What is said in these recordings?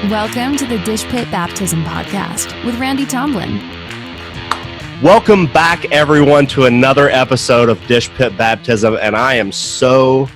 Welcome to the Dishpit Baptism Podcast with Randy Tomlin. Welcome back, everyone, to another episode of Dishpit Baptism, and I am so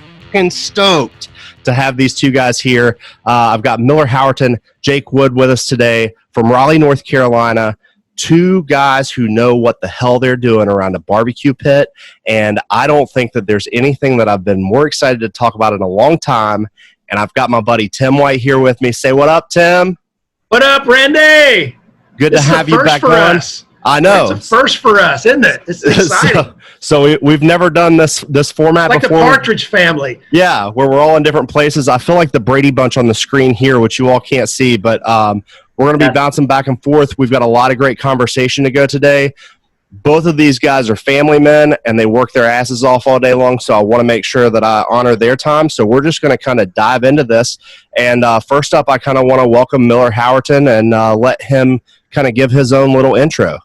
stoked to have these two guys here. I've got Miller Howerton, Jake Wood with us today from Raleigh, North Carolina. Two guys who know what the hell they're doing around a barbecue pit, and I don't think that there's anything that I've been more excited to talk about in a long time. And I've got my buddy Tim White here with me. Say what up, Tim. What up, Randy? Good to have you back on. Us. I know. It's a first for us, isn't it? It's exciting. So we've never done this format like before. Like the Partridge Family. Yeah, where we're all in different places. I feel like the Brady Bunch on the screen here, which you all can't see, but we're going to be bouncing back and forth. We've got a lot of great conversation to go today. Both of these guys are family men, and they work their asses off all day long, so I want to make sure that I honor their time. So we're just going to kind of dive into this. And first up, I kind of want to welcome Miller Howerton and let him kind of give his own little intro.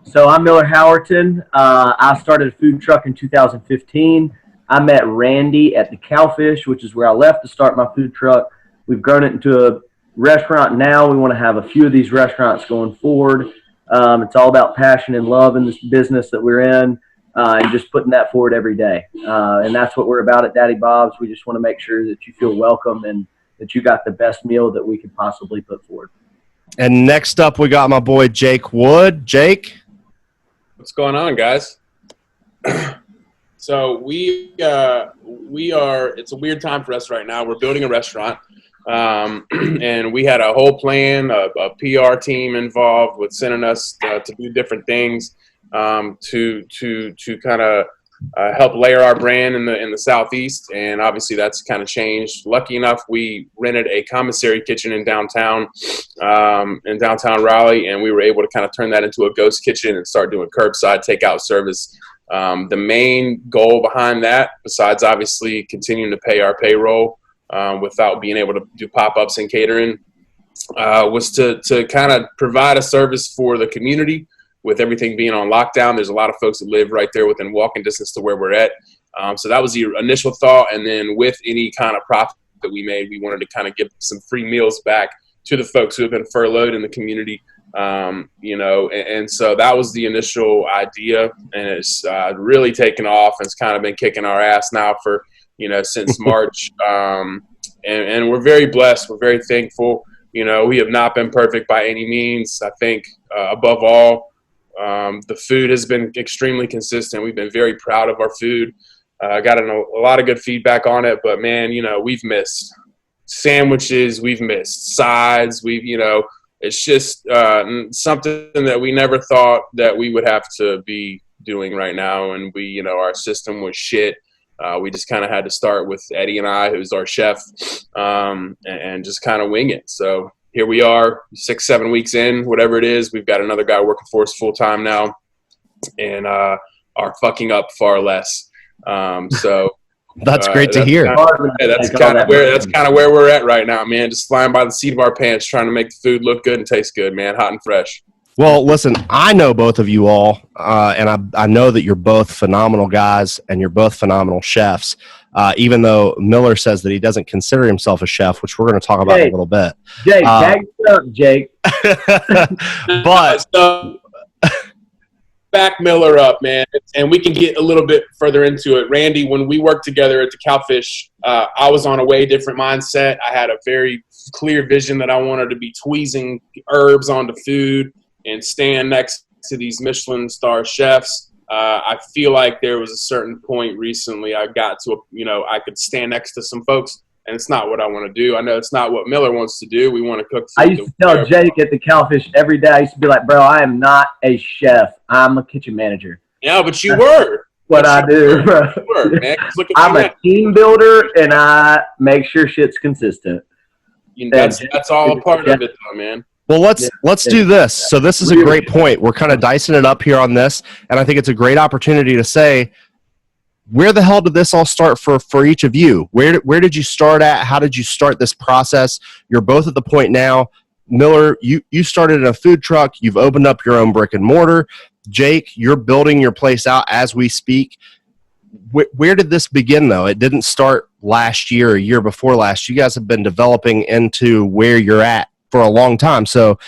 So I'm Miller Howerton. I started a food truck in 2015. I met Randy at the Cowfish, which is where I left to start my food truck. We've grown it into a restaurant now. We want to have a few of these restaurants going forward. It's all about passion and love in this business that we're in, and just putting that forward every day. And that's what we're about at Daddy Bob's. We just want to make sure that you feel welcome and that you got the best meal that we could possibly put forward. And next up, we got my boy Jake Wood. Jake? What's going on, guys? So we are, it's a weird time for us right now. We're building a restaurant. And we had a whole plan, a PR team involved with sending us to do different things to kind of help layer our brand in the Southeast. And obviously that's kind of changed. Lucky enough, we rented a commissary kitchen in downtown Raleigh, and we were able to kind of turn that into a ghost kitchen and start doing curbside takeout service. The main goal behind that, besides obviously continuing to pay our payroll, without being able to do pop-ups and catering, was to kind of provide a service for the community. With everything being on lockdown, there's a lot of folks that live right there within walking distance to where we're at. So that was the initial thought. And then with any kind of profit that we made, we wanted to kind of give some free meals back to the folks who have been furloughed in the community. And so that was the initial idea, and it's really taken off, and it's kind of been kicking our ass now for since March, and we're very blessed. We're very thankful. We have not been perfect by any means. I think above all, the food has been extremely consistent. We've been very proud of our food. Got a lot of good feedback on it, but man, we've missed sandwiches. We've missed sides. It's just something that we never thought that we would have to be doing right now. And our system was shit. We just kind of had to start with Eddie and I, who's our chef, and just kind of wing it. So here we are, 6-7 weeks in, whatever it is. We've got another guy working for us full time now, and are fucking up far less. So that's great to hear. That's kind of where we're at right now, man. Just flying by the seat of our pants, trying to make the food look good and taste good, man. Hot and fresh. Well, listen, I know both of you all, and I know that you're both phenomenal guys and you're both phenomenal chefs, even though Miller says that he doesn't consider himself a chef, which we're going to talk about in a little bit. Jake, back it up, Jake. But back Miller up, man, and we can get a little bit further into it. Randy, when we worked together at the Cowfish, I was on a way different mindset. I had a very clear vision that I wanted to be tweezing herbs onto food and stand next to these Michelin star chefs. I feel like there was a certain point recently I got to, I could stand next to some folks, and it's not what I want to do. I know it's not what Miller wants to do. We want to cook food. I used to tell Jake at the Cowfish every day, I used to be like, bro, I am not a chef. I'm a kitchen manager. Yeah, but you were. I do, bro. You were, man. Look at I'm a team builder, and I make sure shit's consistent. That's all a part of it, though, man. Well, let's do this. So this is a great point. We're kind of dicing it up here on this, and I think it's a great opportunity to say, where the hell did this all start for each of you? Where did you start at? How did you start this process? You're both at the point now. Miller, you started in a food truck. You've opened up your own brick and mortar. Jake, you're building your place out as we speak. Where did this begin, though? It didn't start last year or year before last, you guys have been developing into where you're at for a long time. So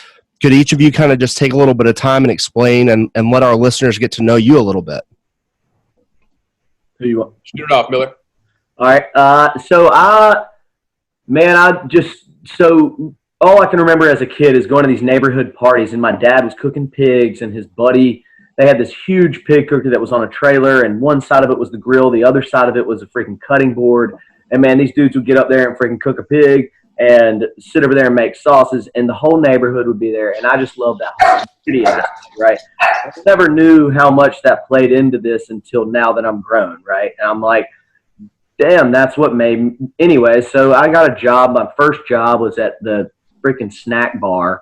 could each of you kind of just take a little bit of time and explain and let our listeners get to know you a little bit? Who you want? Shoot it off, Miller. All right. All I can remember as a kid is going to these neighborhood parties, and my dad was cooking pigs, and his buddy, they had this huge pig cooker that was on a trailer, and one side of it was the grill, the other side of it was a freaking cutting board. And man, these dudes would get up there and freaking cook a pig and sit over there and make sauces, and the whole neighborhood would be there. And I just loved that whole city aspect, right? I never knew how much that played into this until now that I'm grown, right? And I'm like, damn, that's what made me. Anyway, so I got a job. My first job was at the freaking snack bar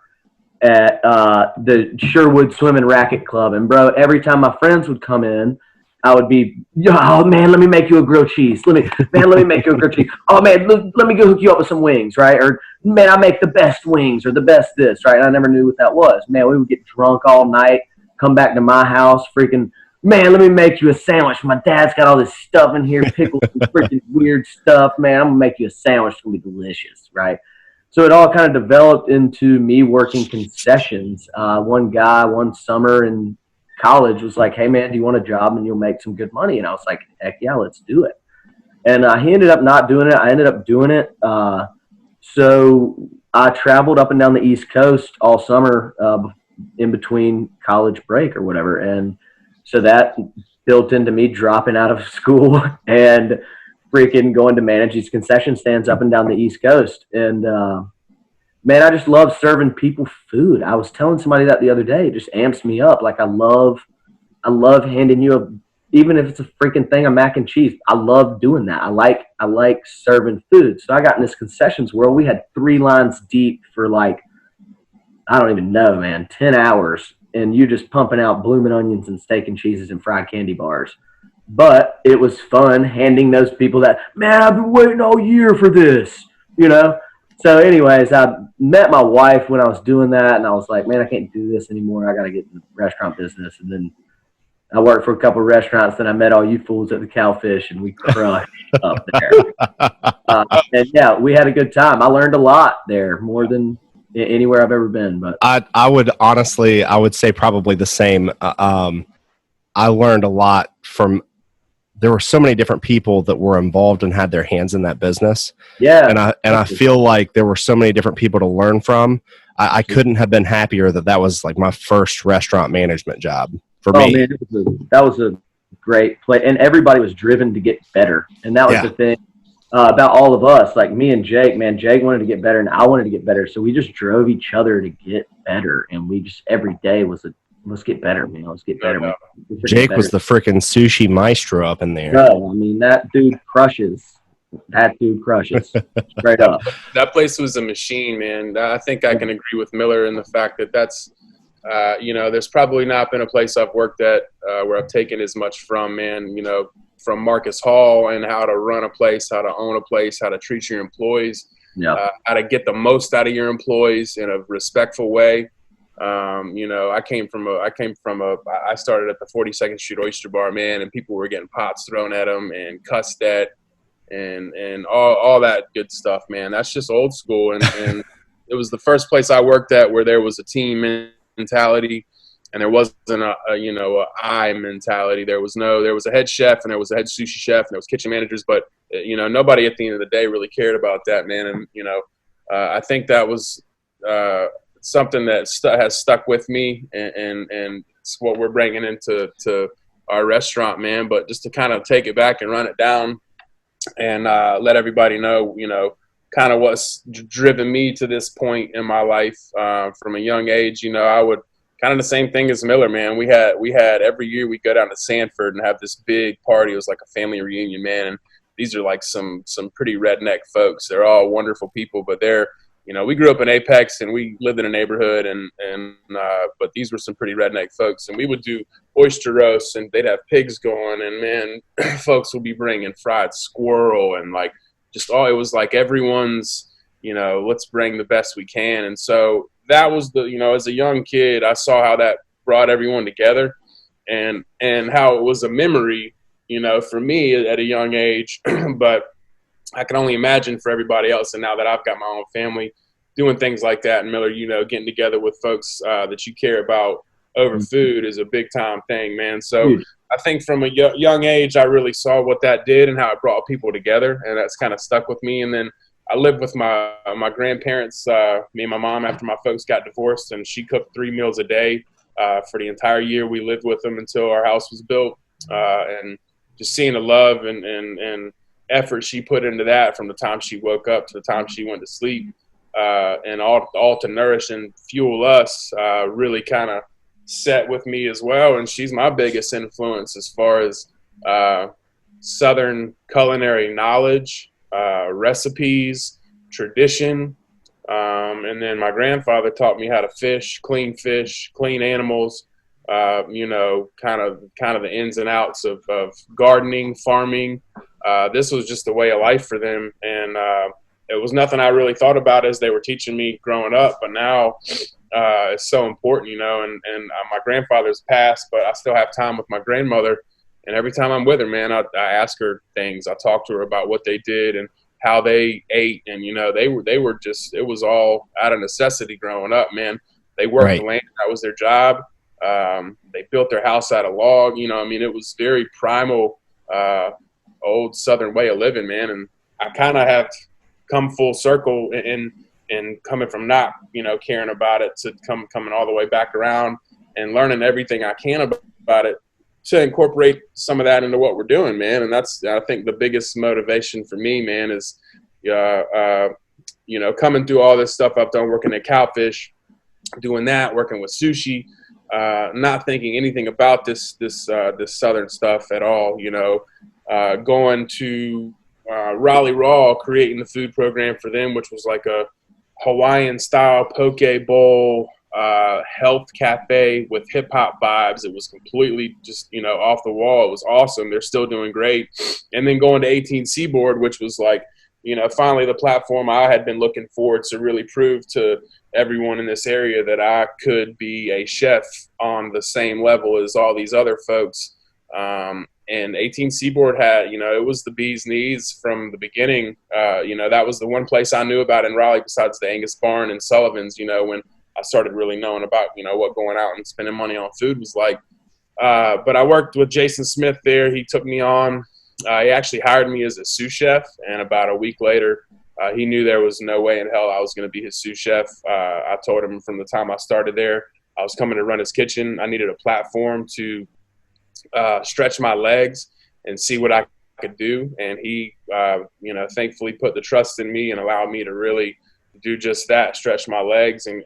at the Sherwood Swim and Racket Club. And bro, every time my friends would come in, I would be, oh man, let me make you a grilled cheese. Let me make you a grilled cheese. Oh man, let me go hook you up with some wings, right? Or man, I make the best wings or the best this, right? And I never knew what that was. Man, we would get drunk all night, come back to my house, freaking, man, let me make you a sandwich. My dad's got all this stuff in here, pickles and freaking weird stuff. Man, I'm gonna make you a sandwich. It's gonna be delicious, right? So it all kind of developed into me working concessions. One guy one summer in college was like, hey man, do you want a job and you'll make some good money? And I was like, heck yeah, let's do it. And he ended up not doing it. I ended up doing it. So I traveled up and down the East Coast all summer in between college break or whatever. And so that built into me dropping out of school and freaking going to manage these concession stands up and down the East Coast. And man, I just love serving people food. I was telling somebody that the other day. It just amps me up. Like I love handing you even if it's a freaking thing of mac and cheese. I love doing that. I like serving food. So I got in this concessions world. We had 3 lines deep for like, I don't even know, man, 10 hours. And you just pumping out blooming onions and steak and cheeses and fried candy bars. But it was fun handing those people that, man, I've been waiting all year for this, you know? So anyways, I met my wife when I was doing that, and I was like, man, I can't do this anymore. I got to get in the restaurant business. And then I worked for a couple of restaurants, then I met all you fools at the Cowfish, and we crushed up there. And yeah, we had a good time. I learned a lot there, more than anywhere I've ever been. But I would honestly, I would say probably the same. I learned a lot from. There were so many different people that were involved and had their hands in that business. Yeah. And I feel like there were so many different people to learn from. I couldn't have been happier that was like my first restaurant management job for me. Man, that was a great play. And everybody was driven to get better. And that was the thing about all of us, like me and Jake, man, Jake wanted to get better and I wanted to get better. So we just drove each other to get better. And we just, every day was let's get better, man. Let's get better. Jake was the freaking sushi maestro up in there. No, I mean, that dude crushes. Straight up. That place was a machine, man. I think I can agree with Miller in the fact that that's, there's probably not been a place I've worked at where I've taken as much from, man, from Marcus Hall and how to run a place, how to own a place, how to treat your employees, how to get the most out of your employees in a respectful way. I started at the 42nd Street Oyster Bar, man, and people were getting pots thrown at them and cussed at and all that good stuff, man. That's just old school. And it was the first place I worked at where there was a team mentality and there wasn't a I mentality. There was a head chef and there was a head sushi chef and there was kitchen managers, but nobody at the end of the day really cared about that, man. And, I think that was, something that has stuck with me, and it's what we're bringing into our restaurant, man. But just to kind of take it back and run it down and let everybody know, kind of what's driven me to this point in my life from a young age. I would kind of the same thing as Miller, man. We had every year we'd go down to Sanford and have this big party. It was like a family reunion, man. And these are like some pretty redneck folks. They're all wonderful people, but they're we grew up in Apex and we lived in a neighborhood but these were some pretty redneck folks, and we would do oyster roasts and they'd have pigs going, and man, folks would be bringing fried squirrel and like just it was like everyone's, let's bring the best we can. And so that was as a young kid, I saw how that brought everyone together and how it was a memory, for me at a young age. But I can only imagine for everybody else. And now that I've got my own family doing things like that, and Miller, getting together with folks that you care about over food is a big time thing, man. So I think from a young age, I really saw what that did and how it brought people together, and that's kind of stuck with me. And then I lived with my grandparents, me and my mom, after my folks got divorced, and she cooked 3 meals a day for the entire year. We lived with them until our house was built, and just seeing the love and effort she put into that from the time she woke up to the time she went to sleep, and all to nourish and fuel us, really kind of set with me as well. And she's my biggest influence as far as Southern culinary knowledge, recipes, tradition. And then my grandfather taught me how to fish, clean animals, kind of the ins and outs of gardening, farming. This was just a way of life for them. And it was nothing I really thought about as they were teaching me growing up, but now it's so important, and my grandfather's passed, but I still have time with my grandmother. And every time I'm with her, man, I ask her things. I talk to her about what they did and how they ate. And, they were just, it was all out of necessity growing up, man. They worked the land. That was their job. They built their house out of log. It was very primal, old Southern way of living, man. And I kind of have come full circle in coming from not, caring about it to coming all the way back around and learning everything I can about it to incorporate some of that into what we're doing, man. And that's, I think, the biggest motivation for me, man, is, coming through all this stuff I've done, working at Cowfish, doing that, working with sushi, not thinking anything about this Southern stuff at all, going to Raleigh Raw, creating the food program for them, which was like a Hawaiian style poke bowl, health cafe with hip hop vibes. It was completely just, off the wall. It was awesome. They're still doing great. And then going to 18 Seaboard, which was like, finally the platform I had been looking forward to really prove to everyone in this area that I could be a chef on the same level as all these other folks. And 18 Seaboard had, it was the bee's knees from the beginning. That was the one place I knew about in Raleigh besides the Angus Barn and Sullivan's, when I started really knowing about, what going out and spending money on food was like. But I worked with Jason Smith there. He took me on. He actually hired me as a sous chef. And about a week later, he knew there was no way in hell I was going to be his sous chef. I told him from the time I started there, I was coming to run his kitchen. I needed a platform to stretch my legs and see what I could do. And he, thankfully put the trust in me and allowed me to really do just that, stretch my legs and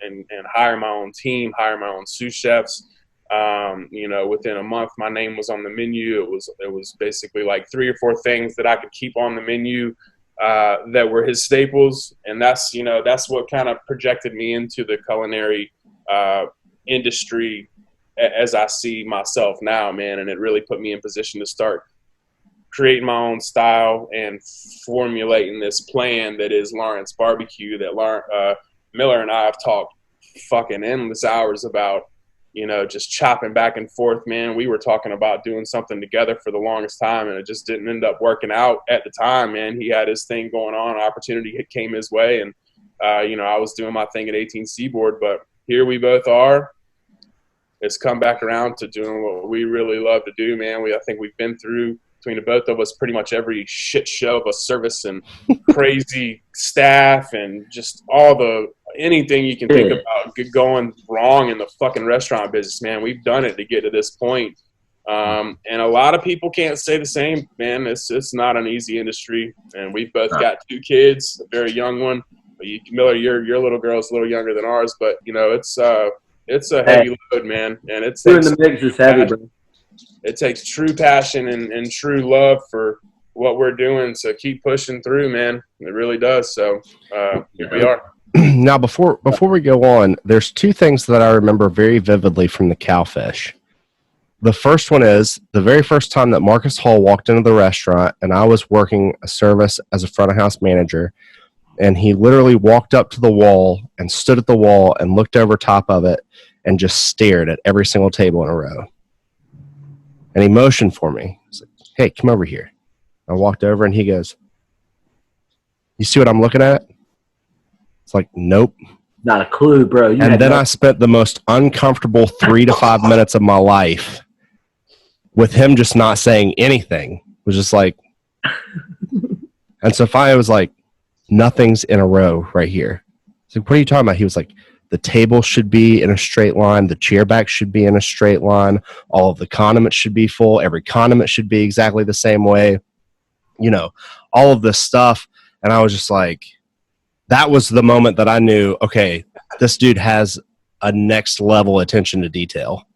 hire my own team, hire my own sous chefs. Within a month, my name was on the menu. It was basically like 3 or 4 things that I could keep on the menu that were his staples. And that's what kind of projected me into the culinary industry as I see myself now, man. And it really put me in position to start creating my own style and formulating this plan that is Lawrence Barbecue that Miller and I have talked fucking endless hours about, just chopping back and forth, man. We were talking about doing something together for the longest time, and it just didn't end up working out at the time, man. He had his thing going on. Opportunity came his way, and, I was doing my thing at 18 Seaboard, but here we both are. It's come back around to doing what we really love to do, man. I think we've been through, between the both of us, pretty much every shit show of a service and crazy staff and just anything you can think about going wrong in the fucking restaurant business, man. We've done it to get to this point. And a lot of people can't say the same, man. It's not an easy industry. And we've both got 2 kids, a very young one. Miller, your little girl's a little younger than ours, but it's a heavy load, man. And it's doing the mix is heavy, bro. It takes true passion and true love for what we're doing. So keep pushing through, man. It really does. So here we are. Now, before we go on, there's 2 things that I remember very vividly from the Cowfish. The first one is the very first time that Marcus Hall walked into the restaurant, and I was working a service as a front of house manager, and he literally walked up to the wall and stood at the wall and looked over top of it and just stared at every single table in a row. And he motioned for me. He's like, "Hey, come over here." I walked over, and he goes, You see what I'm looking at? It's like, nope. Not a clue, bro. And then I spent the most uncomfortable 3 to 5 minutes of my life with him just not saying anything. It was just like, and so finally I was like, nothing's in a row right here. It's like, what are you talking about? He was like, the table should be in a straight line. The chair back should be in a straight line. All of the condiments should be full. Every condiment should be exactly the same way. All of this stuff. And I was just like, that was the moment that I knew, okay, this dude has a next level attention to detail.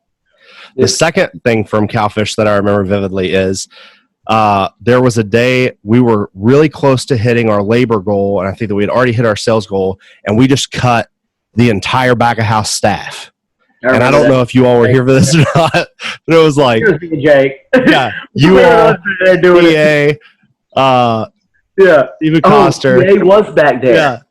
The second thing from Cowfish that I remember vividly is there was a day we were really close to hitting our labor goal, and I think that we had already hit our sales goal, and we just cut the entire back of house staff. And I don't know if you all were here for this or not, but it was like, Jake. Yeah, you all, PA, Stephen Coster. He was back there. Yeah.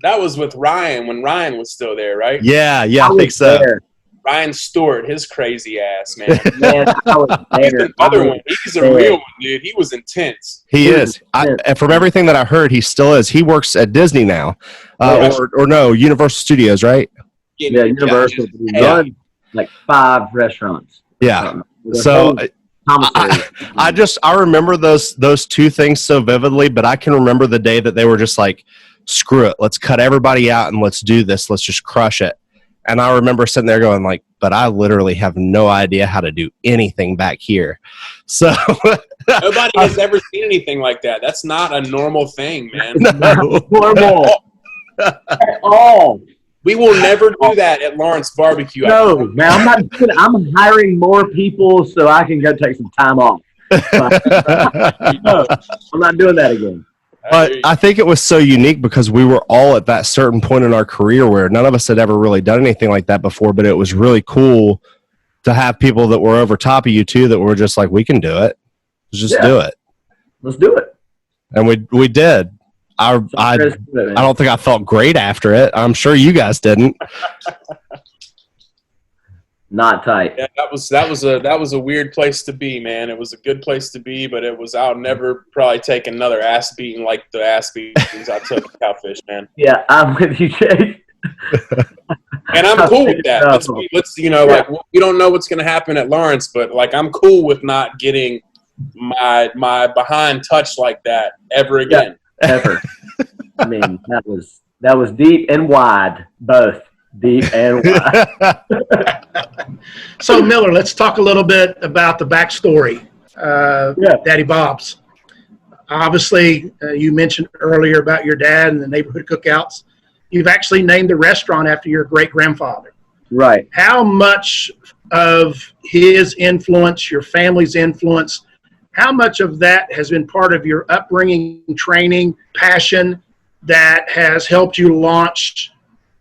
That was with Ryan when Ryan was still there, right? Yeah, I think so. There. Ryan Stewart, his crazy ass, man. Man, I was there. He's a real one, dude. He was intense. He is. And from everything that I heard, he still is. He works at Disney now. Or no, Universal Studios, right? Yeah, Universal. He runs like 5 restaurants. Yeah. So I remember those two things so vividly, but I can remember the day that they were just like, screw it, let's cut everybody out and let's do this. Let's just crush it. And I remember sitting there going like, but I literally have no idea how to do anything back here. So nobody has ever seen anything like that. That's not a normal thing, man. No. Normal at all. We will never do that at Lawrence Barbecue. No, man, I'm not doing it. I'm hiring more people so I can go take some time off. No, I'm not doing that again. But I think it was so unique because we were all at that certain point in our career where none of us had ever really done anything like that before, but it was really cool to have people that were over top of you too that were just like, we can do it. Let's just do it. Let's do it. And we did. I don't think I felt great after it. I'm sure you guys didn't. Not tight. Yeah, that was a weird place to be, man. It was a good place to be, but I'll never probably take another ass beating like the ass beatings I took at Cowfish, man. Yeah, I'm with you, Jake. And I'm cool with that. Let's like, we don't know what's going to happen at Lawrence, but like, I'm cool with not getting my behind touched like that ever again. Yeah, ever. I mean, that was deep and wide, both. Deep and wide. So, Miller, let's talk a little bit about the backstory. Daddy Bob's. Obviously, you mentioned earlier about your dad and the neighborhood cookouts. You've actually named the restaurant after your great-grandfather. Right. How much of his influence, your family's influence, how much of that has been part of your upbringing, training, passion that has helped you launch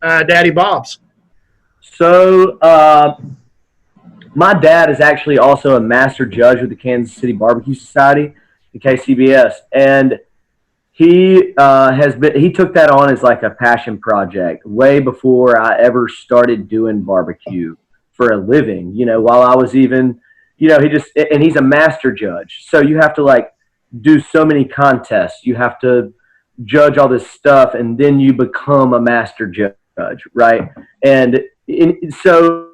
Daddy Bob's? So, my dad is actually also a master judge with the Kansas City Barbecue Society, the KCBS, and he took that on as like a passion project way before I ever started doing barbecue for a living. While I was even, and he's a master judge, so you have to like do so many contests, you have to judge all this stuff, and then you become a master judge, right? And so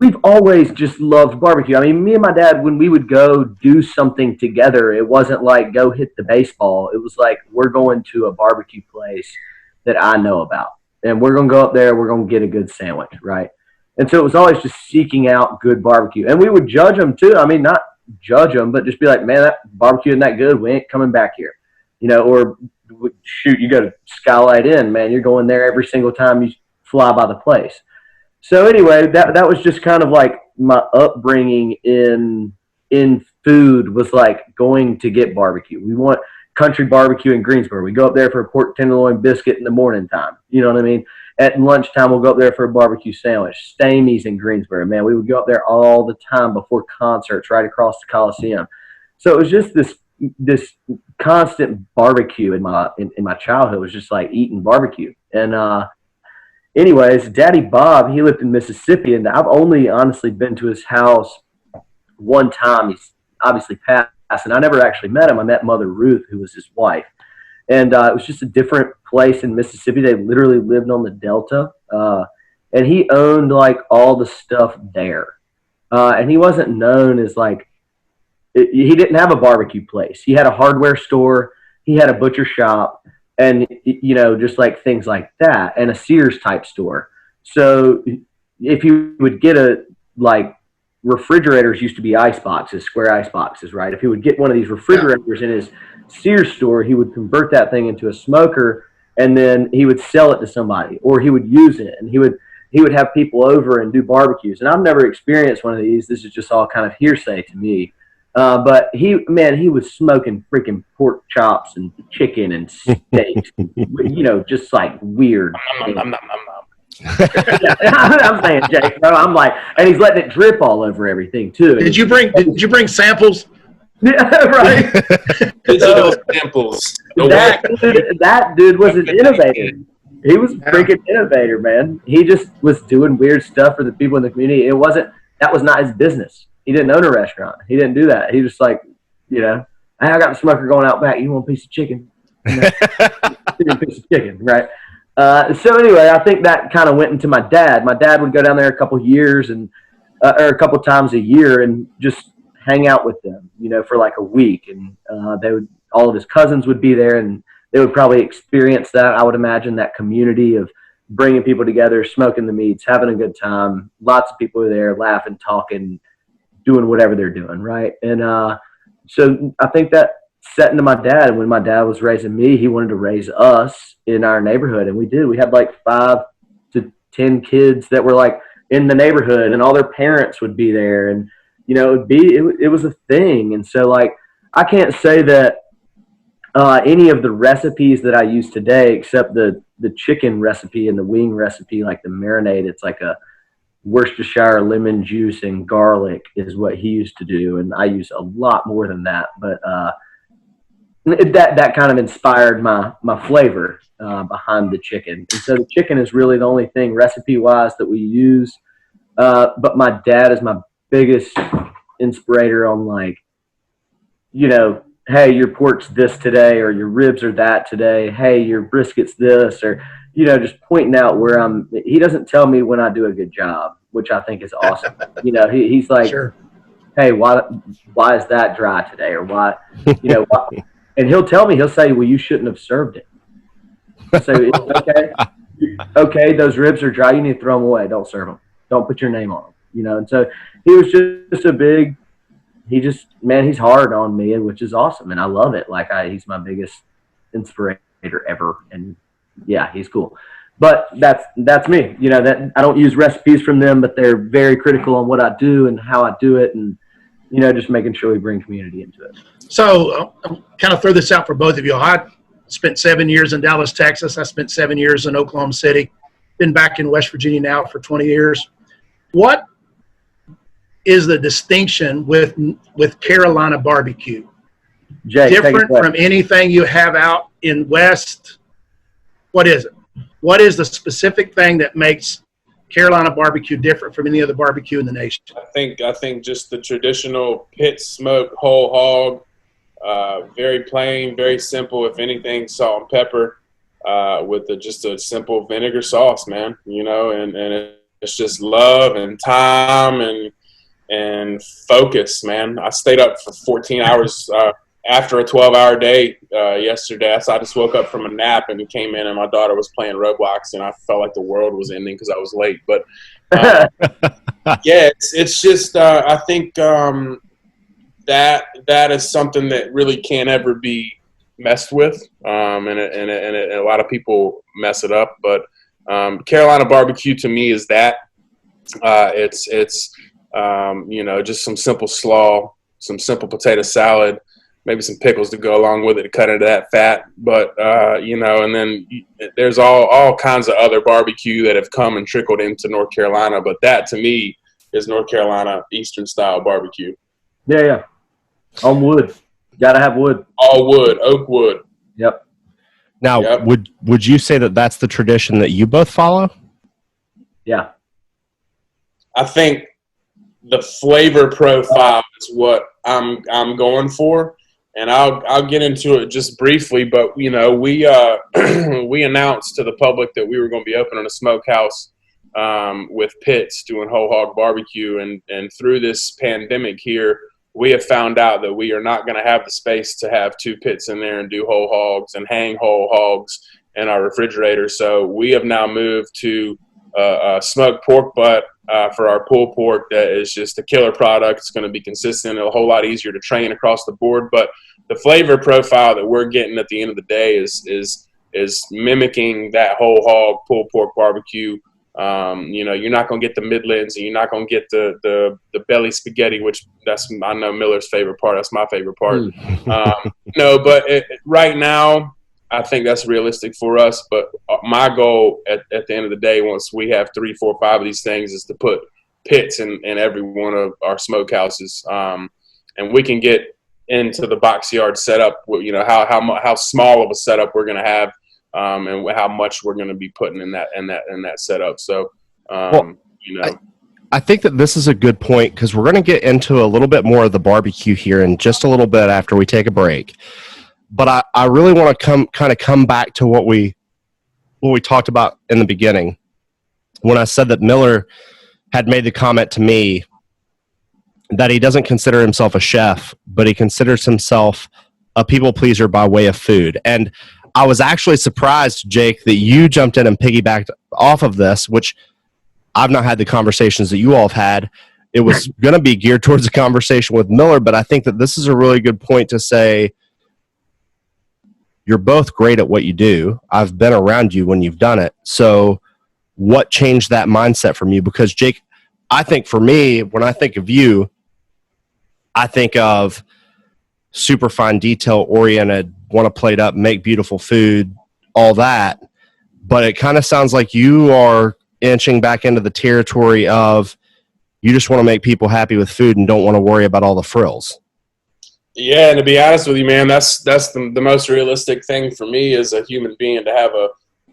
we've always just loved barbecue. I mean, me and my dad, when we would go do something together, it wasn't like go hit the baseball. It was like, we're going to a barbecue place that I know about, and we're going to go up there, we're going to get a good sandwich, right? And so it was always just seeking out good barbecue. And we would judge them too. I mean, not judge them, but just be like, man, that barbecue isn't that good. We ain't coming back here. Or shoot, you go to Skylight Inn, man, you're going there every single time you fly by the place. So anyway, that was just kind of like my upbringing in food, was like going to get barbecue. We want country barbecue in Greensboro. We go up there for a pork tenderloin biscuit in the morning time. You know what I mean? At lunchtime, we'll go up there for a barbecue sandwich. Stamey's in Greensboro, man. We would go up there all the time before concerts right across the Coliseum. So it was just this constant barbecue in my childhood. It was just like eating barbecue. And anyways, Daddy Bob, he lived in Mississippi, and I've only honestly been to his house one time. He's obviously passed and I never actually met him. I met Mother Ruth, who was his wife. And it was just a different place in Mississippi. They literally lived on the Delta. And he owned like all the stuff there. And he wasn't known as like, he didn't have a barbecue place. He had a hardware store. He had a butcher shop and, you know, just like things like that, and a Sears type store. So if you would get refrigerators used to be ice boxes, square ice boxes, right? If he would get one of these refrigerators in his Sears store, he would convert that thing into a smoker, and then he would sell it to somebody, or he would use it, and he would have people over and do barbecues. And I've never experienced one of these. This is just all kind of hearsay to me. But he was smoking freaking pork chops and chicken and steaks, you know, just like weird. Yeah, I'm saying, Jake, bro. I'm like, and he's letting it drip all over everything too. Did you bring samples? Yeah, right. Digital samples. That dude was an innovator. He was a freaking innovator, man. He just was doing weird stuff for the people in the community. That was not his business. He didn't own a restaurant. He didn't do that. He just like, you know, hey, I got the smoker going out back. You want a piece of chicken? You know, a piece of chicken, right? So anyway, I think that kind of went into my dad. My dad would go down there a couple years or a couple times a year and just hang out with them, you know, for like a week. And all of his cousins would be there, and they would probably experience that. I would imagine that community of bringing people together, smoking the meats, having a good time. Lots of people are there, laughing, talking, doing whatever they're doing, right? And so I think that set into my dad. And when my dad was raising me, he wanted to raise us in our neighborhood, and we did. We had like 5 to 10 kids that were like in the neighborhood, and all their parents would be there, and you know, it was a thing. And so like I can't say that any of the recipes that I use today, except the chicken recipe and the wing recipe, like the marinade, it's like a Worcestershire lemon juice and garlic is what he used to do, and I use a lot more than that. But that kind of inspired my flavor behind the chicken. And so the chicken is really the only thing recipe-wise that we use. But my dad is my biggest inspirator on, like, you know, hey, your pork's this today, or your ribs are that today. Hey, your brisket's this, or, you know, just pointing out where he doesn't tell me when I do a good job, which I think is awesome. You know, he's like, sure. Hey, why is that dry today? Or why, you know, why? And he'll say, well, you shouldn't have served it. So, okay, those ribs are dry. You need to throw them away. Don't serve them. Don't put your name on them. You know, and so he was just he's hard on me, which is awesome. And I love it. Like he's my biggest inspirator ever. And yeah, he's cool. But that's me. You know, that I don't use recipes from them, but they're very critical on what I do and how I do it. And, you know, just making sure we bring community into it. So I'll kind of throw this out for both of you. I spent 7 years in Dallas, Texas. I spent 7 years in Oklahoma City. Been back in West Virginia now for 20 years. What is the distinction with Carolina barbecue? Jake, different from anything you have out in West? What is it? What is the specific thing that makes Carolina barbecue different from any other barbecue in the nation? I think just the traditional pit smoke whole hog, very plain, very simple. If anything, salt and pepper, with just a simple vinegar sauce, man. You know, and it's just love and time and focus, man. I stayed up for 14 hours after a 12-hour day yesterday. So I just woke up from a nap and came in, and my daughter was playing Roblox, and I felt like the world was ending because I was late. But yeah, it's just I think that is something that really can't ever be messed with, and a lot of people mess it up. But Carolina barbecue to me is that it's you know, just some simple slaw, some simple potato salad, maybe some pickles to go along with it to cut into that fat. But, you know, and then there's all kinds of other barbecue that have come and trickled into North Carolina. But that, to me, is North Carolina Eastern-style barbecue. Yeah. On wood. Got to have wood. All wood, oak wood. Yep. Now, would you say that that's the tradition that you both follow? Yeah. I think the flavor profile is what I'm going for. And I'll get into it just briefly, but we we announced to the public that we were going to be opening a smokehouse with pits doing whole hog barbecue, and through this pandemic here, we have found out that we are not going to have the space to have 2 pits in there and do whole hogs and hang whole hogs in our refrigerator. So we have now moved to smoked pork butt for our pulled pork that is just a killer product. It's going to be consistent, a whole lot easier to train across the board. But the flavor profile that we're getting at the end of the day is mimicking that whole hog pulled pork barbecue. You're not going to get the Midlands, and you're not going to get the belly spaghetti, which I know Miller's favorite part. That's my favorite part. Right now, I think that's realistic for us. But my goal at the end of the day, once we have 3, 4, 5 of these things, is to put pits in every one of our smokehouses, and we can get into the box yard setup. How small of a setup we're going to have. And how much we're going to be putting in that setup. So, I think that this is a good point, because we're going to get into a little bit more of the barbecue here in just a little bit after we take a break. But I really want to come back to what we talked about in the beginning, when I said that Miller had made the comment to me that he doesn't consider himself a chef, but he considers himself a people pleaser by way of food. And I was actually surprised, Jake, that you jumped in and piggybacked off of this, which I've not had the conversations that you all have had. It was going to be geared towards a conversation with Miller, but I think that this is a really good point to say you're both great at what you do. I've been around you when you've done it. So what changed that mindset from you? Because, Jake, I think for me, when I think of you, I think of super fine detail oriented, want to plate up, make beautiful food, all that. But it kind of sounds like you are inching back into the territory of you just want to make people happy with food and don't want to worry about all the frills. Yeah, and to be honest with you, man, that's the most realistic thing for me as a human being, to have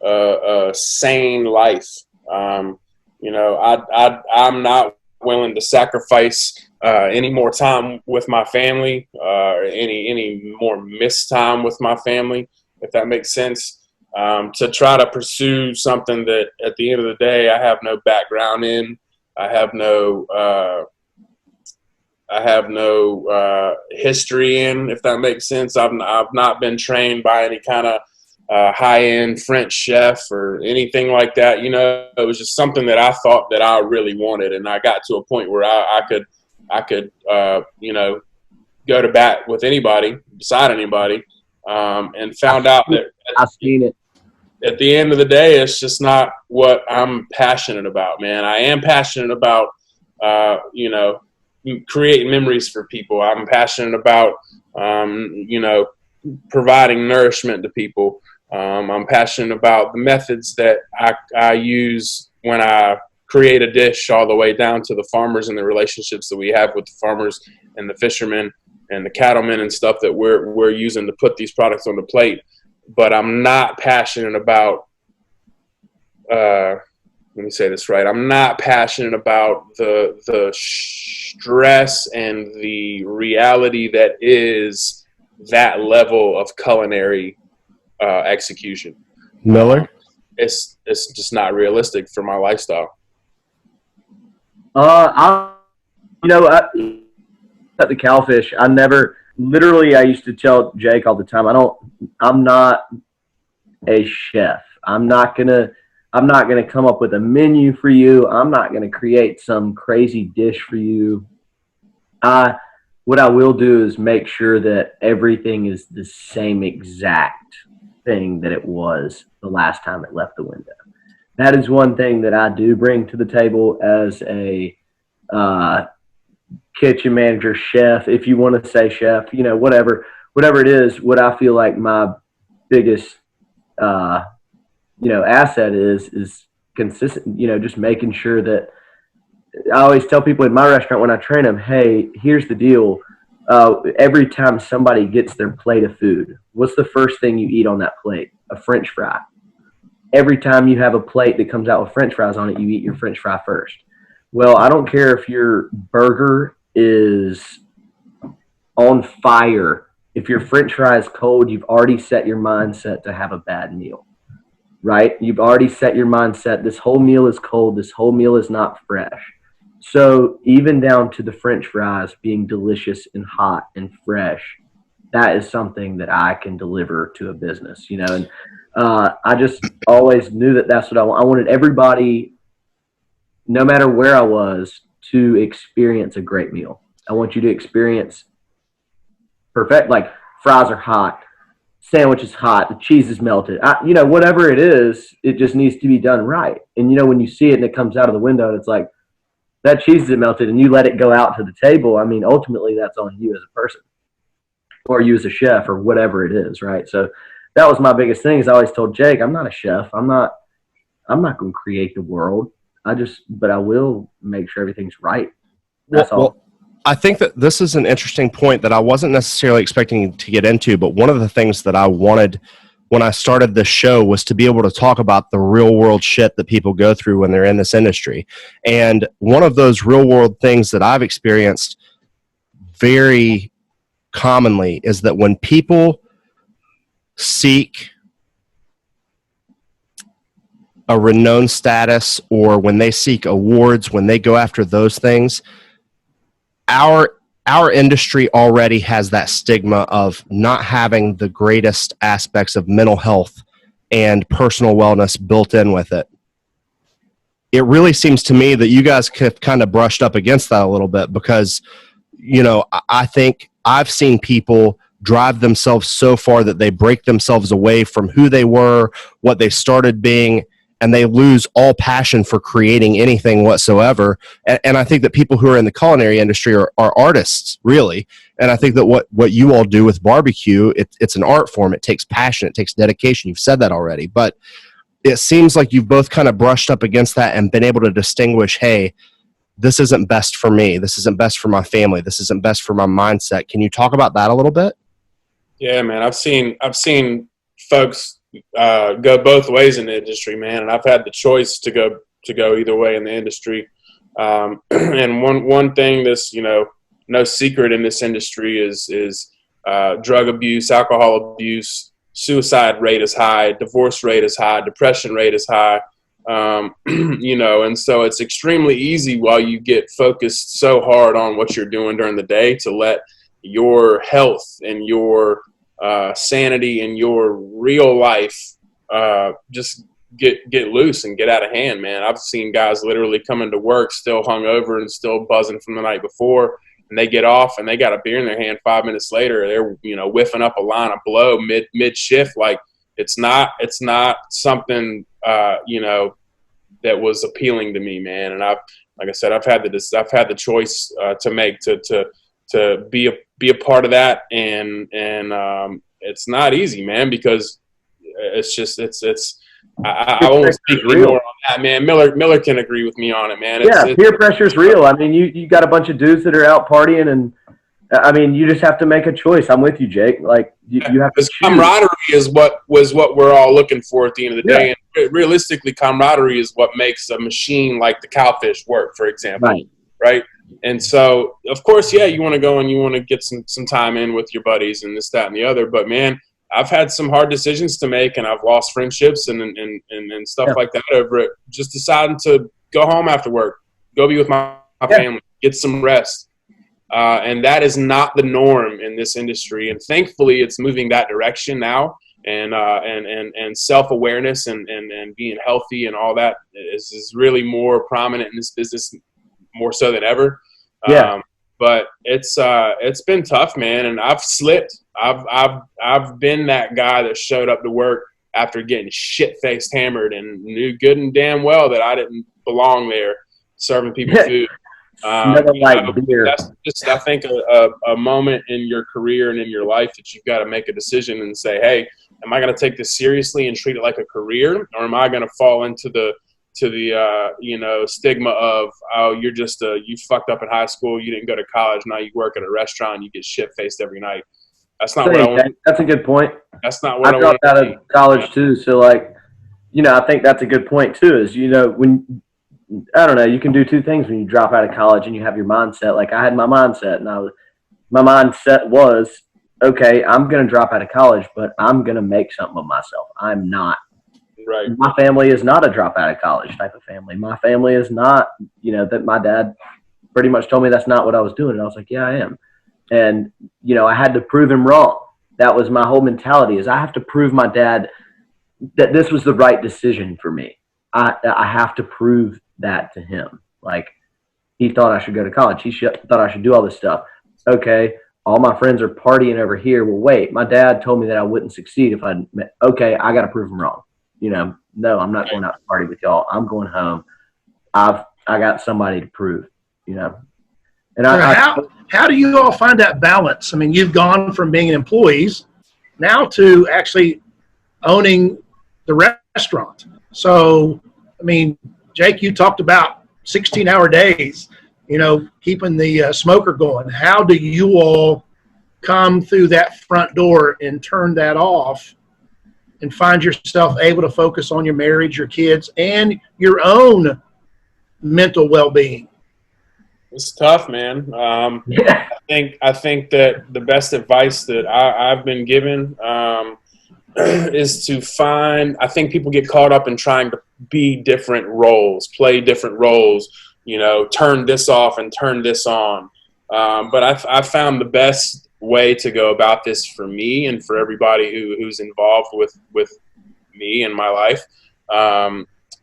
a sane life. I'm not willing to sacrifice any more time with my family, any more missed time with my family, if that makes sense, to try to pursue something that at the end of the day I have no background in. I have no history in, if that makes sense. I've not been trained by any kind of high-end French chef or anything like that. It was just something that I thought that I really wanted, and I got to a point where I could go to bat with anybody, beside anybody, and found out that I've seen it. At the end of the day, it's just not what I'm passionate about, man. I am passionate about, creating memories for people. I'm passionate about, providing nourishment to people. I'm passionate about the methods that I use when I create a dish, all the way down to the farmers and the relationships that we have with the farmers and the fishermen and the cattlemen and stuff that we're using to put these products on the plate. But I'm not passionate about, let me say this right. I'm not passionate about the stress and the reality that is that level of culinary execution. Miller? It's just not realistic for my lifestyle. At the Cowfish, I used to tell Jake all the time, I'm not a chef. I'm not gonna come up with a menu for you. I'm not gonna create some crazy dish for you. What I will do is make sure that everything is the same exact thing that it was the last time it left the window. That is one thing that I do bring to the table as a kitchen manager, chef, if you want to say chef, whatever it is. What I feel like my biggest asset is consistent, just making sure that I always tell people in my restaurant when I train them, hey, here's the deal. Every time somebody gets their plate of food, what's the first thing you eat on that plate? A French fry. Every time you have a plate that comes out with French fries on it, you eat your French fry first. Well, I don't care if your burger is on fire. If your French fry is cold, you've already set your mindset to have a bad meal, right? You've already set your mindset. This whole meal is cold. This whole meal is not fresh. So even down to the French fries being delicious and hot and fresh, that is something that I can deliver to a business, you know. And I just always knew that that's what I want. I wanted everybody, no matter where I was, to experience a great meal. I want you to experience perfect, like fries are hot, sandwich is hot, the cheese is melted. You know, whatever it is, it just needs to be done right. And, you know, when you see it and it comes out of the window and it's like, that cheese is melted and you let it go out to the table, I mean, ultimately that's on you as a person or you as a chef or whatever it is, right? So that was my biggest thing is I always told Jake, I'm not a chef. I'm not going to create the world. But I will make sure everything's right. That's all. Well, I think that this is an interesting point that I wasn't necessarily expecting to get into, but one of the things that I wanted when I started this show was to be able to talk about the real world shit that people go through when they're in this industry. And one of those real world things that I've experienced very commonly is that when people seek a renowned status or when they seek awards, when they go after those things, our industry already has that stigma of not having the greatest aspects of mental health and personal wellness built in with it. It really seems to me that you guys have kind of brushed up against that a little bit because, you know, I think I've seen people drive themselves so far that they break themselves away from who they were, what they started being, and they lose all passion for creating anything whatsoever. And I think that people who are in the culinary industry are artists, really. And I think that what you all do with barbecue, it's an art form. It takes passion. It takes dedication. You've said that already. But it seems like you've both kind of brushed up against that and been able to distinguish, hey, this isn't best for me. This isn't best for my family. This isn't best for my mindset. Can you talk about that a little bit? Yeah, man. I've seen folks go both ways in the industry, man, and I've had the choice to go either way in the industry. And one thing that's, you know, no secret in this industry is drug abuse, alcohol abuse, suicide rate is high, divorce rate is high, depression rate is high. You know, and so it's extremely easy while you get focused so hard on what you're doing during the day to let your health and your sanity and your real life just get loose and get out of hand, man. I've seen guys literally coming to work still hungover and still buzzing from the night before, and they get off and they got a beer in their hand 5 minutes later. They're, you know, whiffing up a line of blow mid shift. Like it's not something you know, that was appealing to me, man. And like I said, I've had the choice to make to be a part of that, and it's not easy, man, because I won't speak more on that, man. Miller can agree with me on it, man. Peer pressure is real. I mean, you got a bunch of dudes that are out partying, and I mean, you just have to make a choice. I'm with you, Jake. Like you have to choose. Camaraderie is what we're all looking for at the end of the day, and realistically, camaraderie is what makes a machine like the Cowfish work, for example, right? And so, of course, yeah, you want to go and you want to get some time in with your buddies and this, that, and the other. But man, I've had some hard decisions to make, and I've lost friendships and stuff like that over it. Just deciding to go home after work, go be with my family, get some rest. And that is not the norm in this industry. And thankfully, it's moving that direction now. And self-awareness and being healthy and all that is really more prominent in this business, more so than ever. But it's been tough, man, and I've slipped. I've been that guy that showed up to work after getting shit-faced hammered and knew good and damn well that I didn't belong there serving people food. That's just, I think, a moment in your career and in your life that you've got to make a decision and say, hey, am I going to take this seriously and treat it like a career, or am I going to fall into the you know, stigma of, oh, you're just you fucked up in high school, you didn't go to college, now you work at a restaurant, you get shit faced every night. That's not what I want. That's a good point. That's not what I want. I dropped out of college too, so like, you know, I think that's a good point too. Is, you know, when I don't know, you can do two things when you drop out of college and you have your mindset. Like I had my mindset, and my mindset was, okay, I'm going to drop out of college, but I'm going to make something of myself. I'm not. Right. My family is not a drop out of college type of family. My family is not, that my dad pretty much told me that's not what I was doing. And I was like, yeah, I am. And, I had to prove him wrong. That was my whole mentality, is I have to prove my dad that this was the right decision for me. I have to prove that to him. Like, he thought I should go to college. He thought I should do all this stuff. Okay, all my friends are partying over here. Well, wait, my dad told me that I wouldn't succeed if okay, I got to prove him wrong. No, I'm not going out to party with y'all. I'm going home. I got somebody to prove, And how do you all find that balance? I mean, you've gone from being employees now to actually owning the restaurant. So, I mean, Jake, you talked about 16-hour days, keeping the smoker going. How do you all come through that front door and turn that off and find yourself able to focus on your marriage, your kids, and your own mental well-being? It's tough, man. I think that the best advice that I've been given is to find. I think people get caught up in trying to be different roles, play different roles. Turn this off and turn this on. But I found the best way to go about this for me and for everybody who's involved with me in my life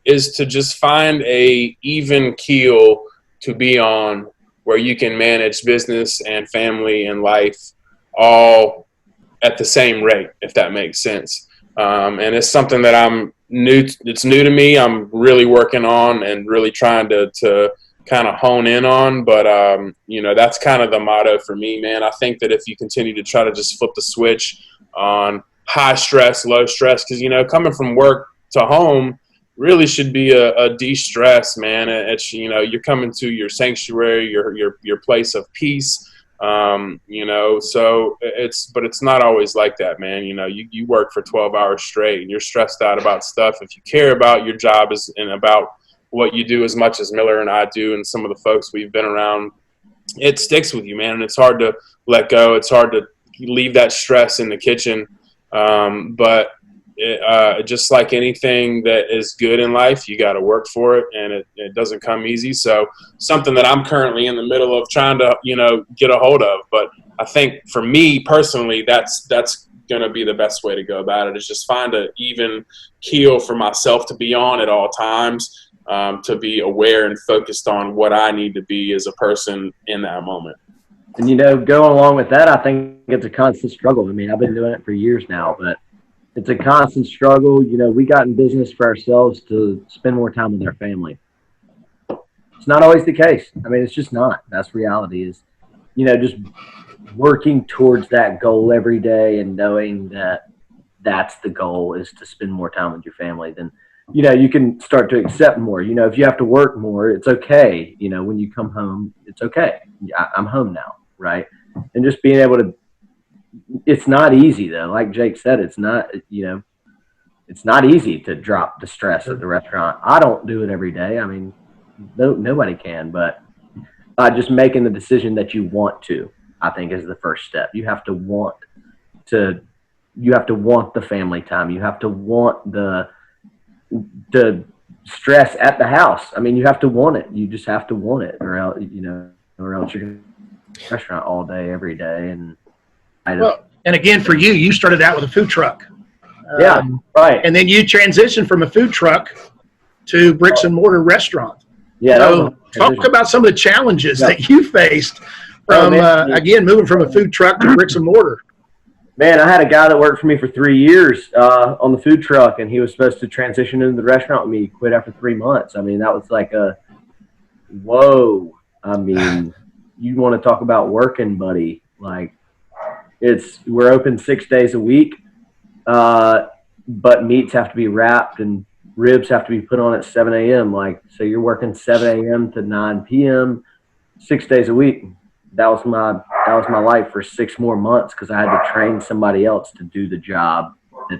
is to just find a even keel to be on, where you can manage business and family and life all at the same rate, if that makes sense. And it's something that it's new to me. I'm really working on and really trying to kind of hone in on. But, that's kind of the motto for me, man. I think that if you continue to try to just flip the switch on high stress, low stress, because, coming from work to home really should be a de-stress, man. It's, you're coming to your sanctuary, your place of peace. So it's not always like that, man. You work for 12 hours straight and you're stressed out about stuff. If you care about your job and about what you do as much as Miller and I do and some of the folks we've been around, it sticks with you, man. And it's hard to let go. It's hard to leave that stress in the kitchen. But just like anything that is good in life, you got to work for it, and it doesn't come easy. So something that I'm currently in the middle of trying to, get a hold of. But I think for me personally, that's going to be the best way to go about it, is just find an even keel for myself to be on at all times, to be aware and focused on what I need to be as a person in that moment. And, going along with that, I think it's a constant struggle. I mean, I've been doing it for years now, but it's a constant struggle. We got in business for ourselves to spend more time with our family. It's not always the case. I mean, it's just not. That's reality is, just working towards that goal every day and knowing that that's the goal, is to spend more time with your family. Then, you can start to accept more. If you have to work more, it's okay. When you come home, it's okay. I'm home now, right? And just being able to, it's not easy though. Like Jake said, it's not easy to drop the stress at the restaurant. I don't do it every day. I mean, nobody can, but just making the decision that you want to, I think, is the first step. You have to want the family time. You have to want the stress at the house. I mean, you have to want it. You just have to want it, or else, or else you're going to restaurant all day, every day. And and again, for you, you started out with a food truck. Yeah, right. And then you transitioned from a food truck to bricks and mortar restaurant. Yeah. So talk about some of the challenges that you faced from, again, moving from a food truck to bricks and mortar. Man, I had a guy that worked for me for 3 years on the food truck, and he was supposed to transition into the restaurant with me. He quit after 3 months. I mean, that was like whoa. I mean, you want to talk about working, buddy. Like, we're open 6 days a week, but meats have to be wrapped and ribs have to be put on at 7 a.m. Like, so you're working 7 a.m. to 9 p.m. 6 days a week. That was my life for 6 more months, because I had to train somebody else to do the job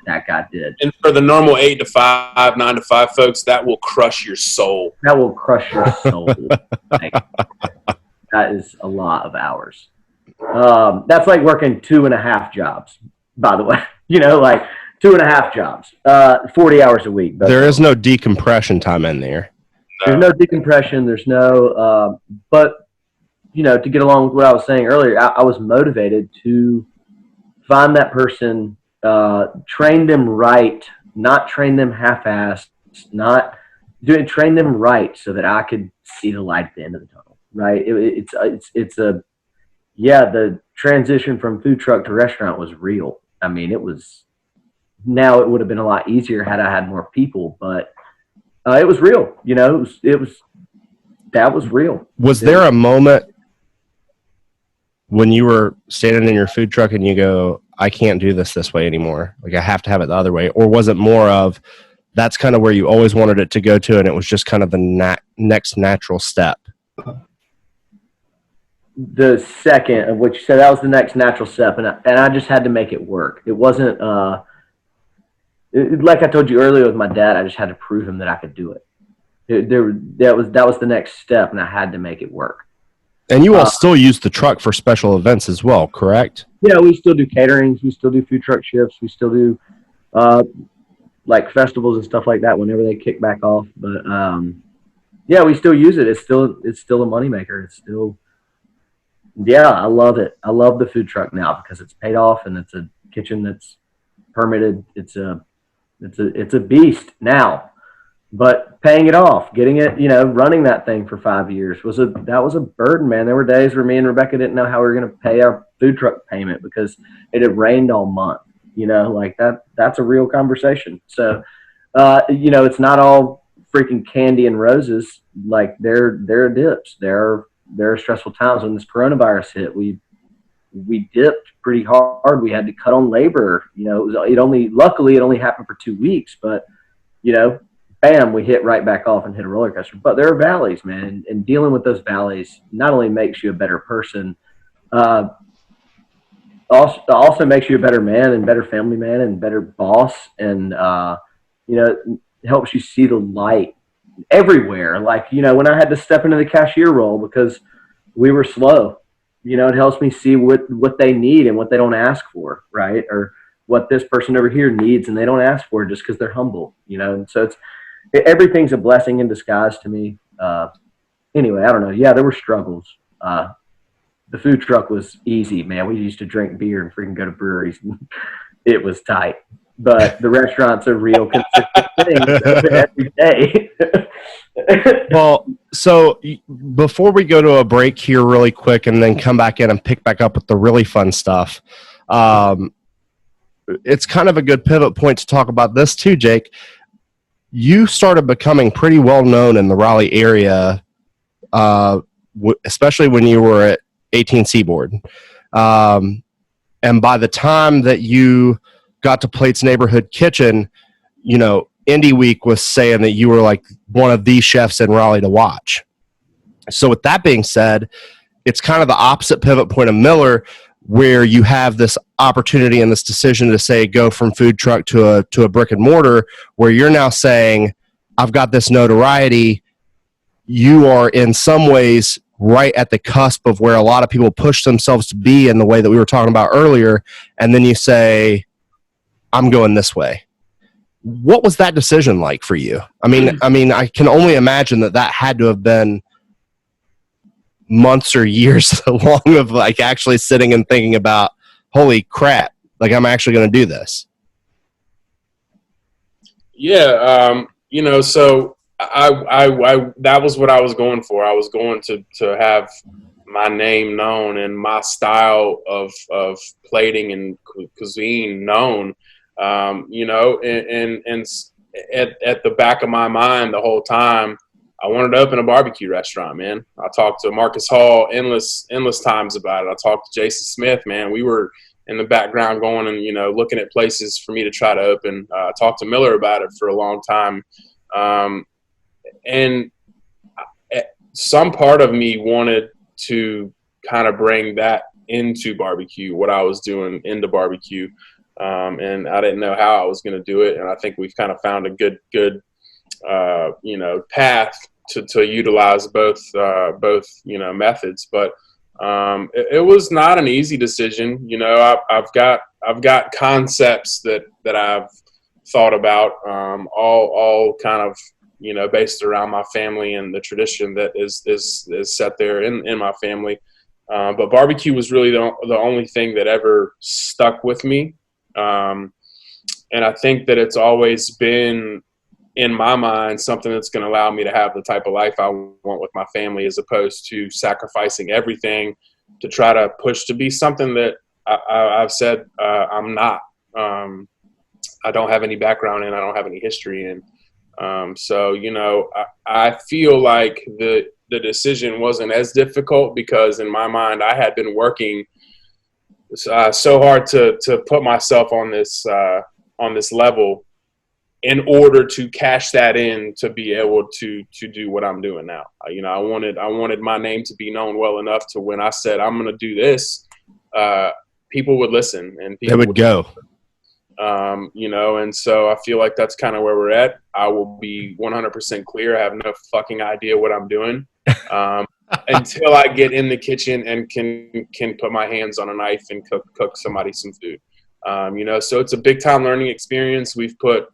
that guy did. And for the normal 8 to 5, 9 to 5 folks, that will crush your soul. That will crush your soul. Like, that is a lot of hours. That's like working 2.5 jobs, by the way. Like 2.5 jobs, 40 hours a week. There is no decompression time in there. There's no decompression. There's no, but to get along with what I was saying earlier, I was motivated to find that person, train them right, not train them half-assed, train them right so that I could see the light at the end of the tunnel. Right? The transition from food truck to restaurant was real. I mean, it would have been a lot easier had I had more people, but it was real. That was real. Was there a moment when you were standing in your food truck and you go, I can't do this way anymore. Like I have to have it the other way. Or was it more of that's kind of where you always wanted it to go to, and it was just kind of the next natural step? The second of which you said, that was the next natural step, and I just had to make it work. It wasn't like I told you earlier with my dad. I just had to prove him that I could do it. That was the next step, and I had to make it work. And you all still use the truck for special events as well, correct? Yeah, we still do caterings. We still do food truck shifts. We still do like festivals and stuff like that whenever they kick back off. But yeah, we still use it. It's still a moneymaker. It's still, yeah, I love it. I love the food truck now because it's paid off and it's a kitchen that's permitted. It's a beast now. But paying it off, getting it, running that thing for 5 years that was a burden, man. There were days where me and Rebecca didn't know how we were going to pay our food truck payment because it had rained all month. Like that's a real conversation. So, it's not all freaking candy and roses. Like there are dips. There are stressful times. When this coronavirus hit, we dipped pretty hard. We had to cut on labor. Luckily it only happened for 2 weeks, but bam, we hit right back off and hit a roller coaster. But there are valleys, man, and dealing with those valleys not only makes you a better person, also makes you a better man and better family man and better boss, and helps you see the light everywhere. Like when I had to step into the cashier role because we were slow, it helps me see what they need and what they don't ask for, right? Or what this person over here needs and they don't ask for just because they're humble, and so everything's a blessing in disguise to me. Anyway, I don't know. Yeah, there were struggles. The food truck was easy, man. We used to drink beer and freaking go to breweries. It was tight. But the restaurant's a real consistent thing every day. Well, so before we go to a break here really quick and then come back in and pick back up with the really fun stuff, it's kind of a good pivot point to talk about this too, Jake. You started becoming pretty well known in the Raleigh area, especially when you were at 18 Seaboard. And by the time that you got to Plate's Neighborhood Kitchen, Indie Week was saying that you were like one of the chefs in Raleigh to watch. So with that being said, it's kind of the opposite pivot point of Miller, where you have this opportunity and this decision to say go from food truck to a brick and mortar, where you're now saying, I've got this notoriety. You are in some ways right at the cusp of where a lot of people push themselves to be in the way that we were talking about earlier, and then you say, I'm going this way. What was that decision like for you? I mean, I can only imagine that had to have been months or years long of like actually sitting and thinking about, holy crap, like I'm actually going to do this. Yeah. So I that was what I was going for. I was going to have my name known and my style of plating and cuisine known, and at the back of my mind the whole time, I wanted to open a barbecue restaurant, man. I talked to Marcus Hall endless times about it. I talked to Jason Smith, man. We were in the background going and, looking at places for me to try to open. I talked to Miller about it for a long time. And some part of me wanted to kind of bring that into barbecue, what I was doing into barbecue. And I didn't know how I was going to do it. And I think we've kind of found a good path to utilize both methods. But It was not an easy decision. You know, I've got concepts that I've thought about, all kind of, you know, based around my family and the tradition that is set there in my family. But barbecue was really the only thing that ever stuck with me. And I think that it's always been, in my mind, something that's going to allow me to have the type of life I want with my family, as opposed to sacrificing everything to try to push to be something that I've said I'm not. I don't have any background in, I don't have any history in. So, you know, I feel like the decision wasn't as difficult, because in my mind I had been working so hard to put myself on this level in order to cash that in, to be able to do what I'm doing now. You know, I wanted my name to be known well enough to, when I said I'm going to do this, people would listen and people would go. You know, and so I feel like that's kind of where we're at. I will be 100% clear. I have no fucking idea what I'm doing until I get in the kitchen and can put my hands on a knife and cook somebody some food. You know, so it's a big time learning experience. We've put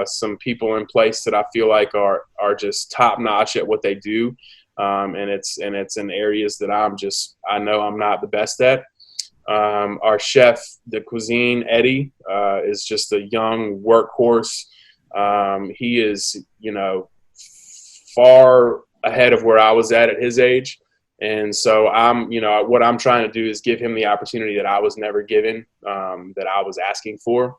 some people in place that I feel like are just top notch at what they do, and it's in areas that I know I'm not the best at. Our chef de cuisine, Eddie, is just a young workhorse. He is, you know, far ahead of where I was at his age. And so what I'm trying to do is give him the opportunity that I was never given, that I was asking for.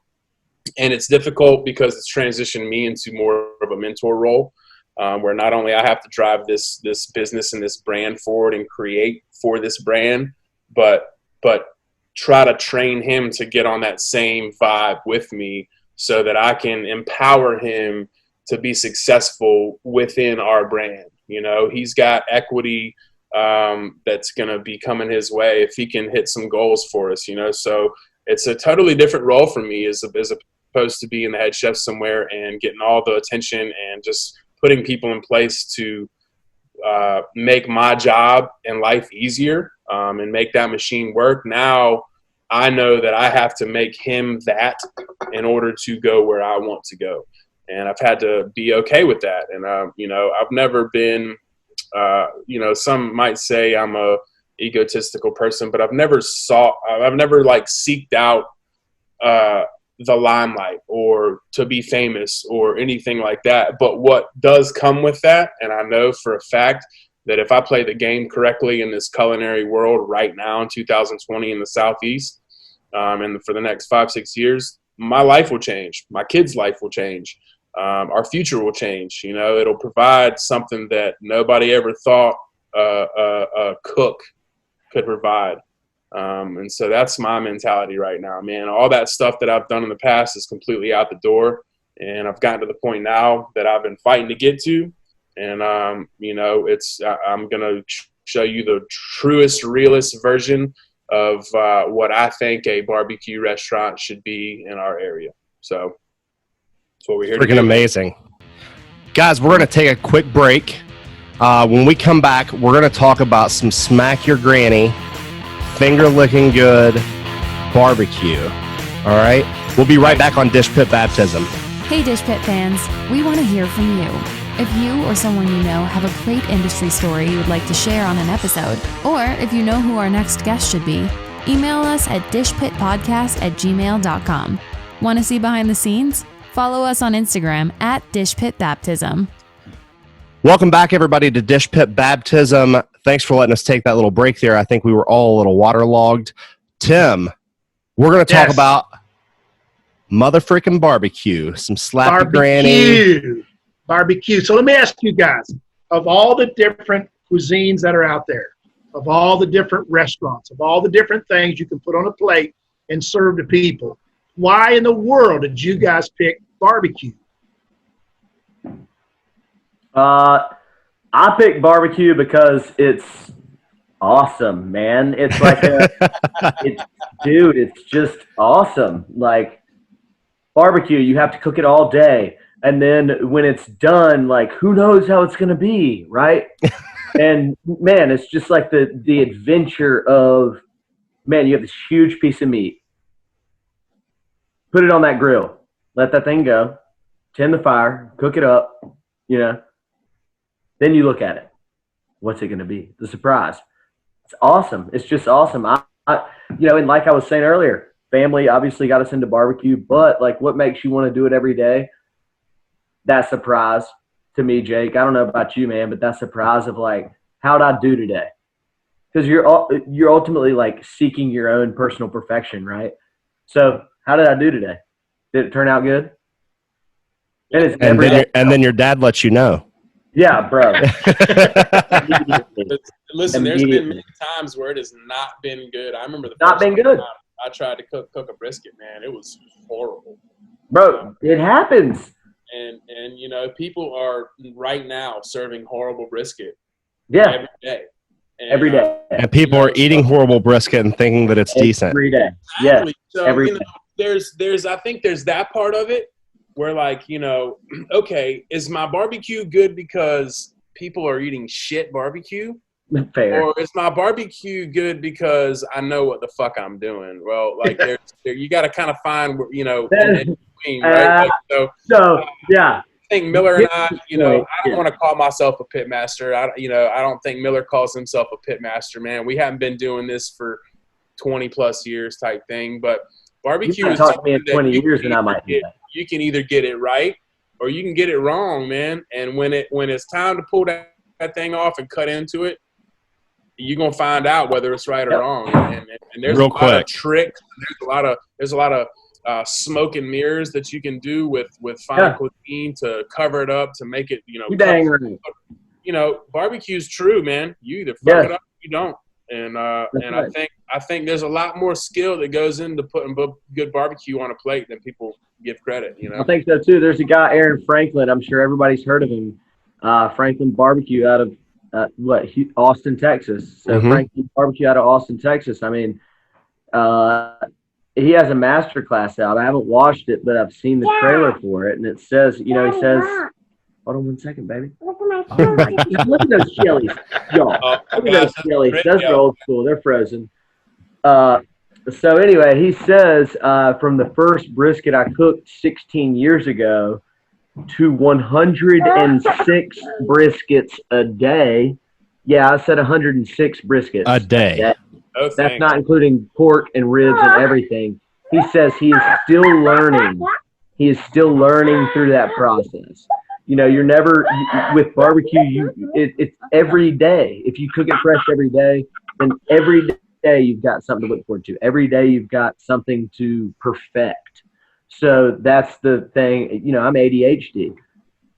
And it's difficult because it's transitioned me into more of a mentor role, where not only I have to drive this business and this brand forward and create for this brand, but try to train him to get on that same vibe with me, so that I can empower him to be successful within our brand. You know, he's got equity that's going to be coming his way if he can hit some goals for us, you know. So it's a totally different role for me as opposed to being the head chef somewhere and getting all the attention and just putting people in place to make my job and life easier, and make that machine work. Now I know that I have to make him that in order to go where I want to go. And I've had to be okay with that. And, you know, I've never been, you know, some might say I'm a egotistical person, but I've never like seeked out the limelight or to be famous or anything like that. But what does come with that, and I know for a fact that if I play the game correctly in this culinary world right now in 2020 in the Southeast, and for the next 5-6 years, my life will change. My kids' life will change. Our future will change. You know, it'll provide something that nobody ever thought a cook could provide. And so that's my mentality right now, man. All that stuff that I've done in the past is completely out the door. And I've gotten to the point now that I've been fighting to get to. And, you know, I'm going to show you the truest, realest version of what I think a barbecue restaurant should be in our area. So that's what we're here to do. Freaking amazing. Guys, we're going to take a quick break. When we come back, we're going to talk about some smack your granny, finger licking good barbecue. All right? We'll be right back on Dish Pit Baptism. Hey, Dish Pit fans, we want to hear from you. If you or someone you know have a great industry story you would like to share on an episode, or if you know who our next guest should be, email us at dishpitpodcast@gmail.com. Want to see behind the scenes? Follow us on Instagram at dishpitbaptism. Welcome back, everybody, to Dish Pit Baptism. Thanks for letting us take that little break there. I think we were all a little waterlogged. Tim, we're going to talk about motherfreaking barbecue. Some slappy granny. Barbecue. So let me ask you guys, of all the different cuisines that are out there, of all the different restaurants, of all the different things you can put on a plate and serve to people, why in the world did you guys pick barbecue? I picked barbecue because it's awesome, man. It's like it's just awesome. Like barbecue, you have to cook it all day. And then when it's done, like, who knows how it's going to be, right? And man, it's just like the adventure of, man, you have this huge piece of meat. Put it on that grill. Let that thing go. Tend the fire. Cook it up. Then you look at it. What's it going to be? The surprise. It's awesome. It's just awesome. And like I was saying earlier, family obviously got us into barbecue, but like what makes you want to do it every day? That surprise to me, Jake. I don't know about you, man, but that surprise of like, how'd I do today? Because you're ultimately like seeking your own personal perfection, right? So how did I do today? Did it turn out good? And then your dad lets you know. Yeah, bro. Listen, there's been many times where it has not been good. I remember not been good. I tried to cook a brisket, man. It was horrible. Bro, it happens. And people are right now serving horrible brisket. Yeah. Every day. Every day. And people are eating horrible brisket and thinking that it's decent. Every day. Exactly. Yeah. So, every day. I think there's that part of it where like, okay, is my barbecue good because people are eating shit barbecue? Fair. Or is my barbecue good because I know what the fuck I'm doing? Well, like you got to kind of find, in between, right? So, yeah. I think Miller and I don't want to call myself a pit master. I don't think Miller calls himself a pit master, man. We haven't been doing this for 20 plus years type thing, but barbecue is something in 20 years and I might do that. You can either get it right or you can get it wrong, man. And when it's time to pull that thing off and cut into it, you're gonna find out whether it's right or wrong. And there's Real a lot quick. of tricks. There's a lot of smoke and mirrors that you can do with fine cuisine to cover it up to make it dang right. Barbecue's true, man. You either fuck it up or you don't. And right. I think there's a lot more skill that goes into putting good barbecue on a plate than people give credit. I think so too. There's a guy, Aaron Franklin. I'm sure everybody's heard of him. Franklin Barbecue out of Austin, Texas. So Franklin Barbecue out of Austin, Texas. I mean, he has a master class out. I haven't watched it, but I've seen the trailer for it, and it says, he says, hold on one second, baby. Look at those chilies, y'all. Look at those chilies. Those are old school. They're frozen. So anyway, he says from the first brisket I cooked 16 years ago to 106 briskets a day. Yeah, I said 106 briskets a day. Oh, that's not including pork and ribs and everything. He says he is still learning. He is still learning through that process. You're never with barbecue. It's every day. If you cook it fresh every day, then every day you've got something to look forward to. Every day you've got something to perfect. So that's the thing. I'm ADHD.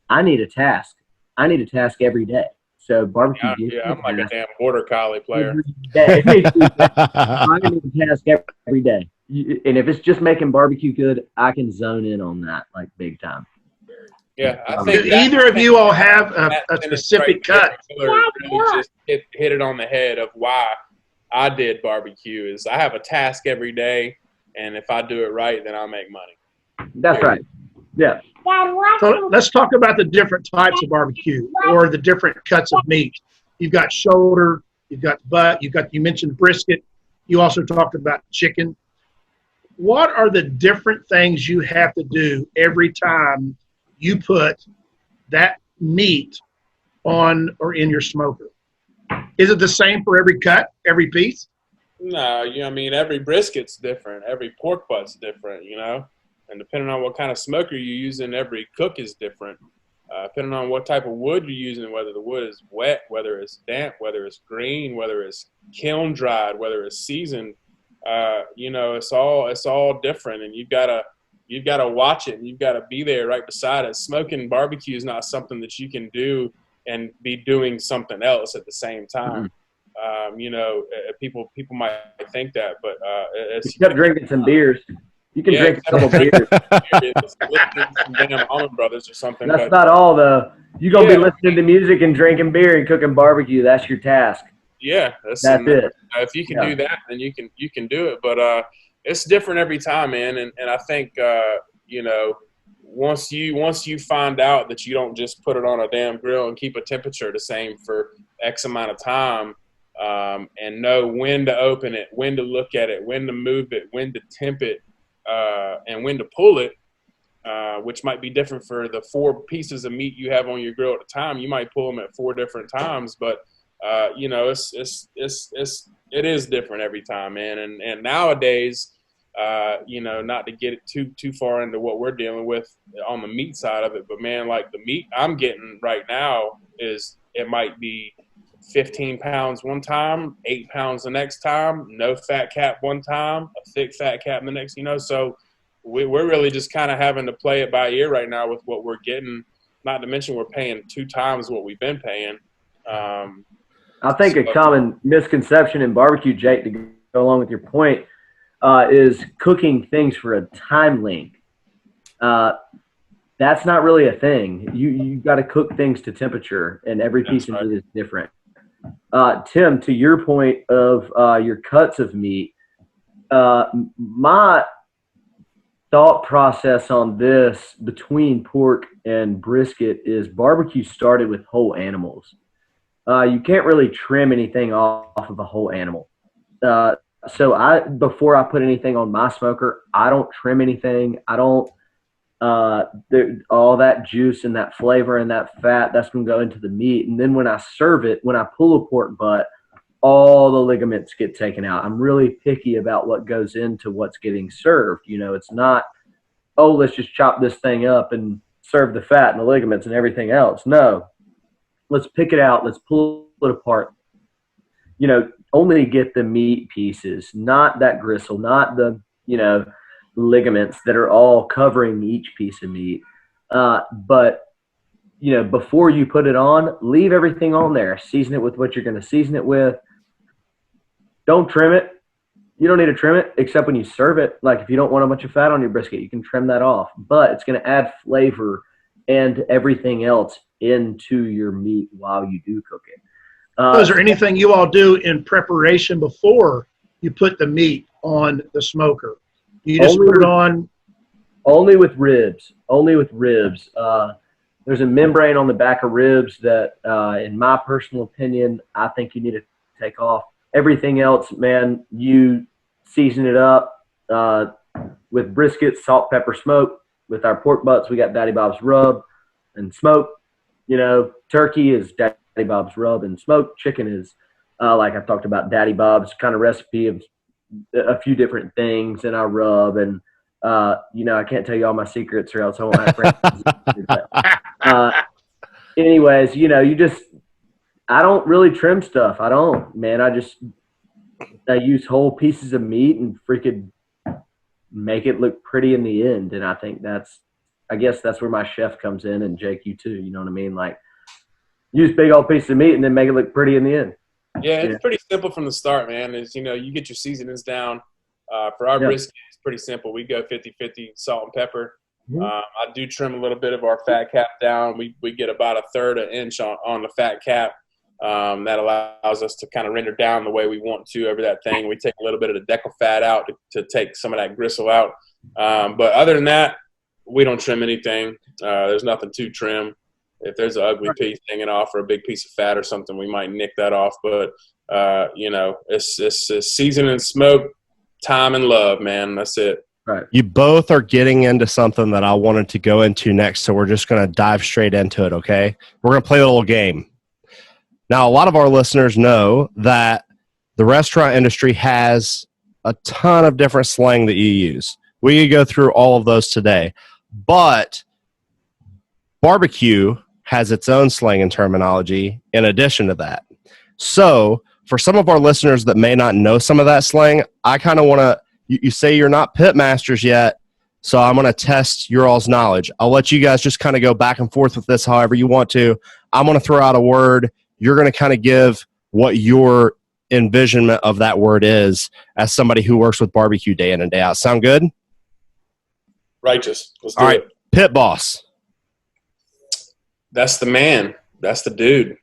I need a task. I need a task every day. So barbecue. Yeah, I'm like a damn border collie player. I need a task every day. And if it's just making barbecue good, I can zone in on that like big time. Yeah, I think do either of you all have a specific cut? Really just hit it on the head of why I did barbecue. Is I have a task every day, and if I do it right, then I'll make money. That's right. Yeah. So let's talk about the different types of barbecue or the different cuts of meat. You've got shoulder, you've got butt, you mentioned brisket. You also talked about chicken. What are the different things you have to do every time you put that meat on or in your smoker? Is it the same for every cut, every piece? No, every brisket's different. Every pork butt's different, And depending on what kind of smoker you're using, every cook is different. Depending on what type of wood you're using, whether the wood is wet, whether it's damp, whether it's green, whether it's kiln dried, whether it's seasoned, it's all different, and you've got to watch it, and you've got to be there right beside it. Smoking barbecue is not something that you can do and be doing something else at the same time. People might think that, but it's you kept drinking some beers. You can drink a couple beers. Some damn Almond Brothers or something. That's not all, though. You're going to be listening to music and drinking beer and cooking barbecue. That's your task. Yeah, that's it. If you can do that, then you can do it. But it's different every time, man. And I think once you find out that you don't just put it on a damn grill and keep a temperature the same for X amount of time, and know when to open it, when to look at it, when to move it, when to temp it, and when to pull it, which might be different for the 4 pieces of meat you have on your grill at a time. You might pull them at 4 different times, but it is different every time, man. And nowadays, not to get it too far into what we're dealing with on the meat side of it, but man, like the meat I'm getting right now it might be 15 pounds one time, 8 pounds the next time, no fat cap one time, a thick fat cap the next, so we're really just kind of having to play it by ear right now with what we're getting, not to mention we're paying 2 times what we've been paying. I think a common misconception in barbecue, Jake, to go along with your point, is cooking things for a time length. That's not really a thing. You got to cook things to temperature, and every piece of meat is different. Tim, to your point of your cuts of meat, my thought process on this between pork and brisket is barbecue started with whole animals. You can't really trim anything off of a whole animal. So before I put anything on my smoker, I don't trim anything. I don't all that juice and that flavor and that fat, that's going to go into the meat. And then when I serve it, when I pull a pork butt, all the ligaments get taken out. I'm really picky about what goes into what's getting served. It's not, oh, let's just chop this thing up and serve the fat and the ligaments and everything else. No, let's pick it out. Let's pull it apart. Only get the meat pieces, not that gristle, not the, ligaments that are all covering each piece of meat. But before you put it on, leave everything on there. Season it with what you're going to season it with. Don't trim it. You don't need to trim it except when you serve it. Like if you don't want a bunch of fat on your brisket, you can trim that off. But it's going to add flavor and everything else into your meat while you do cook it. Is there anything you all do in preparation before you put the meat on the smoker? You just put it on? Only with ribs. Only with ribs. There's a membrane on the back of ribs that, in my personal opinion, I think you need to take off. Everything else, man, you season it up with brisket, salt, pepper, smoke. With our pork butts, we got Daddy Bob's rub and smoke. Turkey is Daddy Bob's rub and smoke. Chicken is, like I talked about, Daddy Bob's kind of recipe of a few different things in our rub. And, I can't tell you all my secrets or else I won't have friends. Anyways, I don't really trim stuff. I don't, man. I use whole pieces of meat and freaking make it look pretty in the end. And I think I guess that's where my chef comes in, and Jake, you too. You know what I mean? Like, use big old piece of meat and then make it look pretty in the end. Yeah, it's pretty simple from the start, man. You get your seasonings down. For our brisket, it's pretty simple. We go 50-50 salt and pepper. Mm-hmm. I do trim a little bit of our fat cap down. We get about a third of an inch on the fat cap. That allows us to kind of render down the way we want to over that thing. We take a little bit of the decal fat out to take some of that gristle out. But other than that, we don't trim anything. There's nothing to trim. If there's an ugly piece hanging off or a big piece of fat or something, we might nick that off. But, it's season and smoke, time and love, man. That's it. Right. You both are getting into something that I wanted to go into next, so we're just going to dive straight into it, okay? We're going to play a little game. Now, a lot of our listeners know that the restaurant industry has a ton of different slang that you use. We could go through all of those today. But barbecue has its own slang and terminology in addition to that. So for some of our listeners that may not know some of that slang, I kind of want to, you say you're not pit masters yet, so I'm going to test your all's knowledge. I'll let you guys just kind of go back and forth with this however you want to. I'm going to throw out a word. You're going to kind of give what your envisionment of that word is as somebody who works with barbecue day in and day out. Sound good? Righteous. Let's do all right. it. Pit boss. That's the man. That's the dude.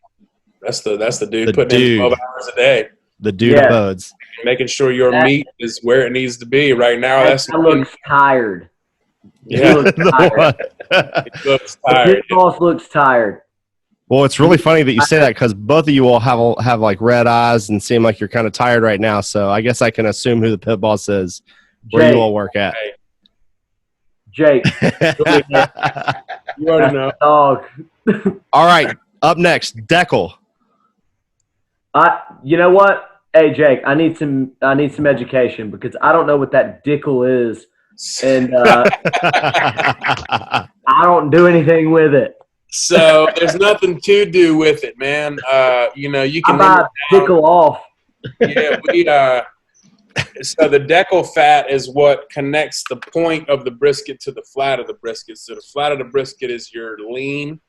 That's the dude putting in 12 hours a day. The dude of bodes. Making sure your meat is where it needs to be right now. That looks tired. He looks tired. He looks The tired. pit boss looks tired. Well, it's really funny that you say that because both of you all have like red eyes and seem like you're kind of tired right now. So I guess I can assume who the pit boss is, where you all work at. Jake. You already know. Dog. All right, up next, Deckel. You know what? Hey, Jake, I need some education because I don't know what that dickle is, and I don't do anything with it. So there's nothing to do with it, man. You know, you can buy dickle off. Yeah, so the decal fat is what connects the point of the brisket to the flat of the brisket. So the flat of the brisket is your lean,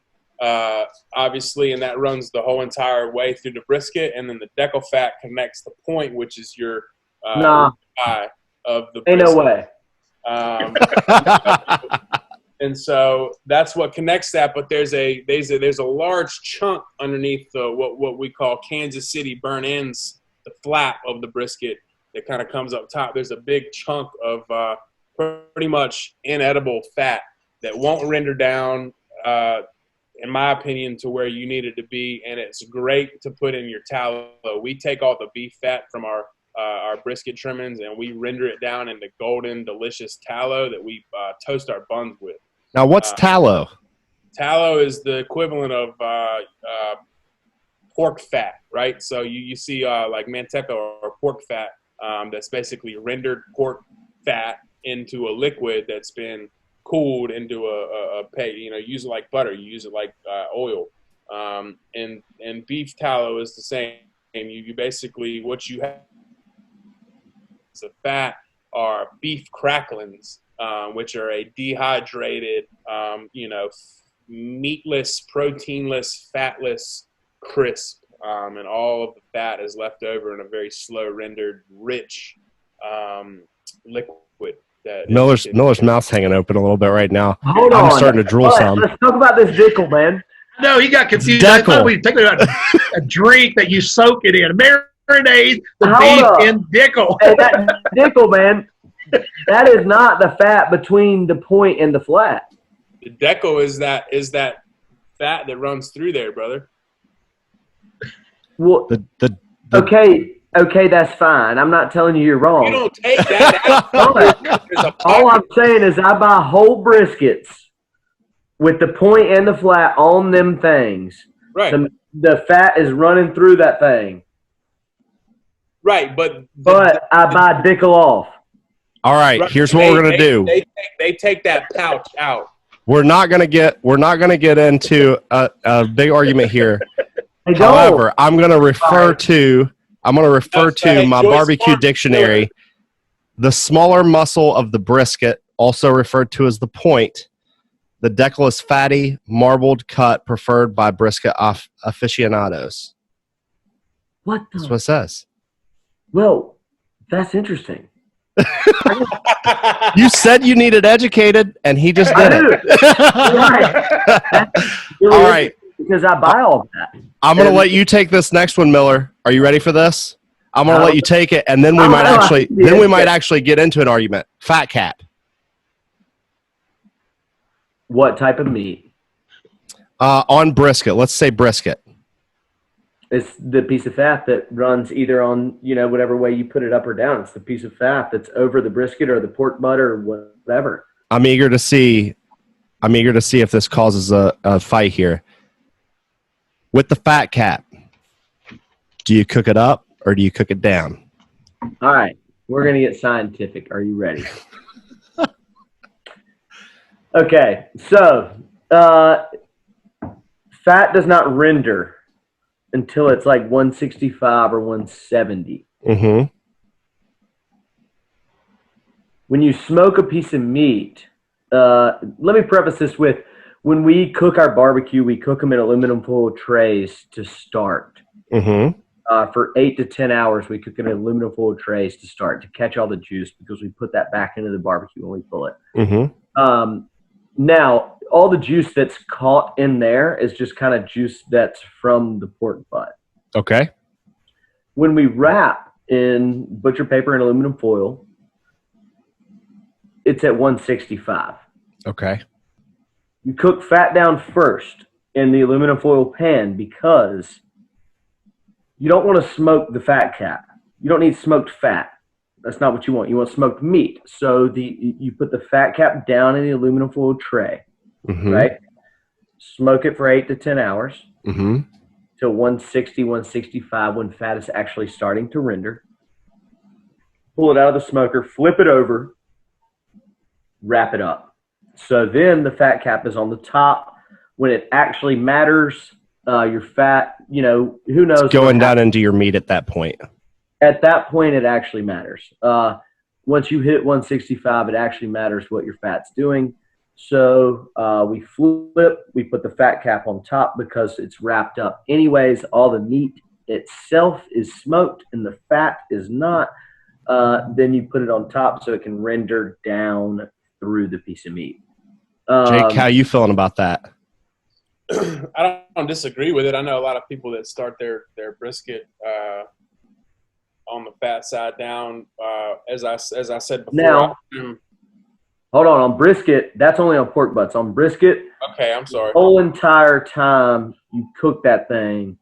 obviously, and that runs the whole entire way through the brisket. And then the decal fat connects the point, which is your eye of the brisket. Ain't no way. And so that's what connects that. But there's a large chunk underneath the what we call Kansas City burn ends, the flap of the brisket that kind of comes up top. There's a big chunk of pretty much inedible fat that won't render down, in my opinion, to where you need it to be. And it's great to put in your tallow. We take all the beef fat from our brisket trimmings and we render it down into golden, delicious tallow that we toast our buns with. Now, what's tallow? Tallow is the equivalent of pork fat, right? So you see like manteca or pork fat that's basically rendered pork fat into a liquid that's been cooled into a paste. You know, use it like butter. You use it like oil. And beef tallow is the same. You basically, what you have is a fat are beef cracklings, which are a dehydrated, meatless, proteinless, fatless crisp. And all of the fat is left over in a very slow rendered, rich liquid. Miller's mouth's hanging open a little bit right now. Hold on. I'm starting to drool some. Let's talk about this dickle, man. No, he got confused. I thought we were talking about a drink that you soak it in. Marinade the beef in dickle. Hey, that dickle, man, that is not the fat between the point and the flat. The deco is that fat that runs through there, brother. Well, okay, that's fine. I'm not telling you you're wrong. You don't take that out. All I'm saying is I buy whole briskets with the point and the flat on them things. Right. The fat is running through that thing. Right, but I buy dickle off. All right, here's what we're gonna do. They take that pouch out. We're not gonna get into a big argument here. However, I'm gonna refer to my barbecue dictionary. The smaller muscle of the brisket, also referred to as the point. The decal is fatty, marbled cut, preferred by brisket aficionados. What? That's what it says. Well, that's interesting. You said you needed educated, and he just did it. Right. All right. Because I buy all of that. I'm going to let you take this next one, Miller. Are you ready for this? I'm going to let you take it, and then we might actually get into an argument. Fat cap. What type of meat? On brisket. Let's say brisket. It's the piece of fat that runs either on, whatever way you put it up or down. It's the piece of fat that's over the brisket or the pork butt or whatever. I'm eager to see if this causes a fight here. With the fat cap, do you cook it up or do you cook it down? All right. We're going to get scientific. Are you ready? Okay. So, fat does not render until it's like 165 or 170. Mm-hmm. When you smoke a piece of meat, let me preface this with, when we cook our barbecue, we cook them in aluminum foil trays to start. Mm-hmm. For 8 to 10 hours, we cook in aluminum foil trays to start, to catch all the juice, because we put that back into the barbecue when we pull it. Mm-hmm. Now, all the juice that's caught in there is just kind of juice that's from the pork butt. Okay. When we wrap in butcher paper and aluminum foil, it's at 165. Okay. You cook fat down first in the aluminum foil pan because you don't want to smoke the fat cap. You don't need smoked fat. That's not what you want. You want smoked meat. So you put the fat cap down in the aluminum foil tray, right? Smoke it for 8 to 10 hours till 160, 165 when fat is actually starting to render. Pull it out of the smoker, flip it over, wrap it up. So then the fat cap is on the top. When it actually matters, your fat, who knows? It's going down into your meat at that point. At that point, it actually matters. Once you hit 165, it actually matters what your fat's doing. So we put the fat cap on top because it's wrapped up. Anyways, all the meat itself is smoked and the fat is not. Then you put it on top so it can render down through the piece of meat. Jake, how you feeling about that? I don't disagree with it. I know a lot of people that start their brisket on the fat side down. As I said before. Now, hold on. On brisket, that's only on pork butts. On brisket, okay, I'm sorry. The whole entire time you cook that thing,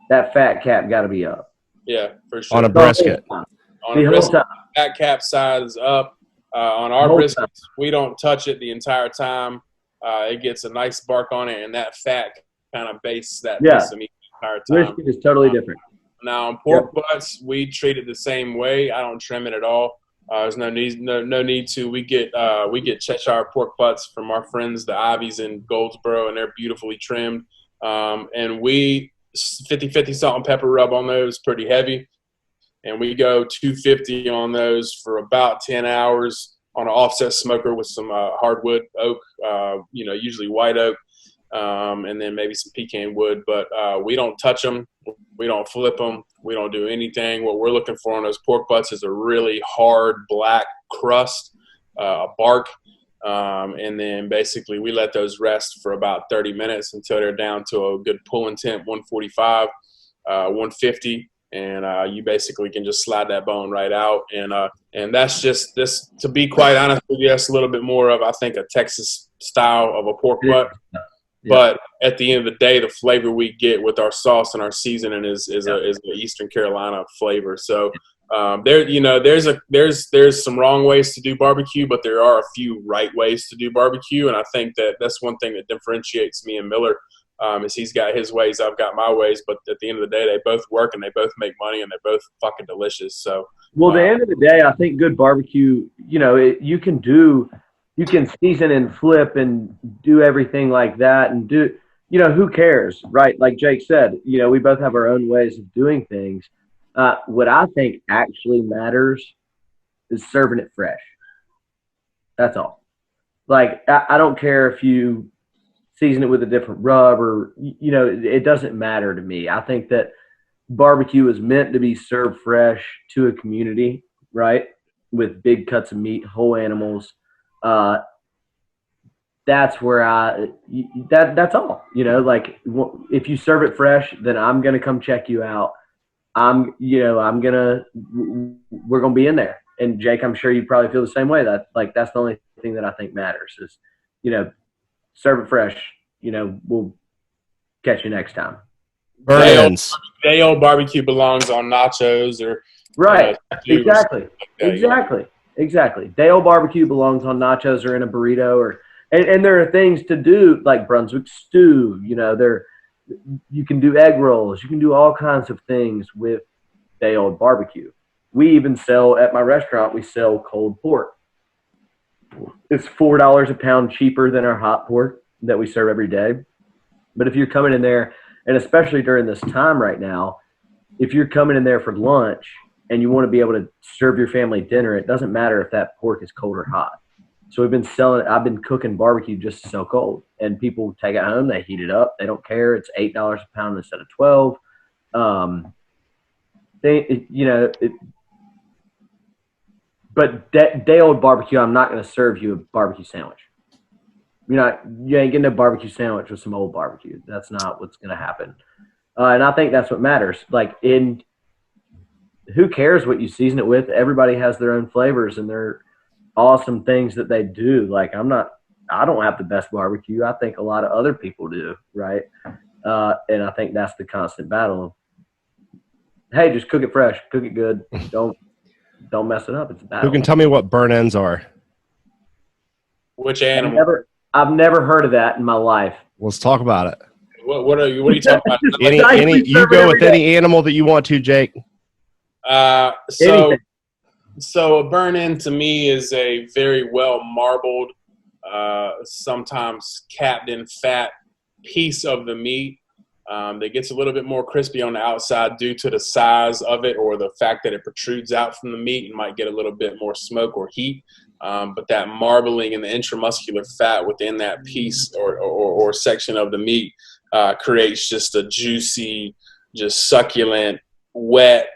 that fat cap got to be up. Yeah, for sure. On a brisket. On a brisket, fat cap side is up. On our briskets, we don't touch it the entire time. It gets a nice bark on it, and that fat kind of bastes that piece of meat the entire time. Brisket is totally different. Now, on pork butts, we treat it the same way. I don't trim it at all. There's no need to. We get Cheshire pork butts from our friends, the Ivies in Goldsboro, and they're beautifully trimmed. And we 50-50 salt and pepper rub on those, pretty heavy. And we go 250 on those for about 10 hours on an offset smoker with some hardwood oak, usually white oak, and then maybe some pecan wood. But we don't touch them. We don't flip them. We don't do anything. What we're looking for on those pork butts is a really hard black crust, a bark. And then basically we let those rest for about 30 minutes until they're down to a good pulling temp, 145, 150. And you basically can just slide that bone right out. And that's just this, to be quite honest with you, that's a little bit more of, I think, a Texas style of a pork butt. Yeah. But at the end of the day, the flavor we get with our sauce and our seasoning is the Eastern Carolina flavor. So there's some wrong ways to do barbecue, but there are a few right ways to do barbecue. And I think that's one thing that differentiates me and Miller. Is he's got his ways, I've got my ways, but at the end of the day, they both work and they both make money and they're both fucking delicious. So, well, at the end of the day, I think good barbecue, you can season and flip and do everything like that and do, who cares, right? Like Jake said, we both have our own ways of doing things. What I think actually matters is serving it fresh. That's all. Like, I don't care if you season it with a different rub or, it doesn't matter to me. I think that barbecue is meant to be served fresh to a community, right? With big cuts of meat, whole animals. That's where that's all, like if you serve it fresh, then I'm going to come check you out. We're going to be in there. And Jake, I'm sure you probably feel the same way. That's the only thing that I think matters is, serve it fresh. We'll catch you next time. Day old barbecue belongs on nachos or right. Exactly. Day old barbecue belongs on nachos or in a burrito and there are things to do like Brunswick stew. You can do egg rolls. You can do all kinds of things with day old barbecue. We even sell at my restaurant. We sell cold pork. It's $4 a pound cheaper than our hot pork that we serve every day. But if you're coming in there, and especially during this time right now, if you're coming in there for lunch and you want to be able to serve your family dinner, it doesn't matter if that pork is cold or hot. So I've been cooking barbecue just to sell cold, and people take it home, they heat it up, they don't care. It's $8 a pound instead of 12. But day old barbecue, I'm not going to serve you a barbecue sandwich. You ain't getting a barbecue sandwich with some old barbecue. That's not what's going to happen. And I think that's what matters. Who cares what you season it with? Everybody has their own flavors and their awesome things that they do. Like, I'm not I don't have the best barbecue. I think a lot of other people do, right? And I think that's the constant battle. Hey, just cook it fresh, cook it good. Don't mess it up. It's a battle. Who can tell me what burn ends are? Which animal? I've never heard of that in my life. Let's talk about it. What are you talking about? You go with any animal that you want to, Jake. So a burn end to me is a very well marbled, sometimes capped in fat piece of the meat that gets a little bit more crispy on the outside due to the size of it or the fact that it protrudes out from the meat and might get a little bit more smoke or heat. But that marbling and the intramuscular fat within that piece or section of the meat creates just a juicy, just succulent, wet.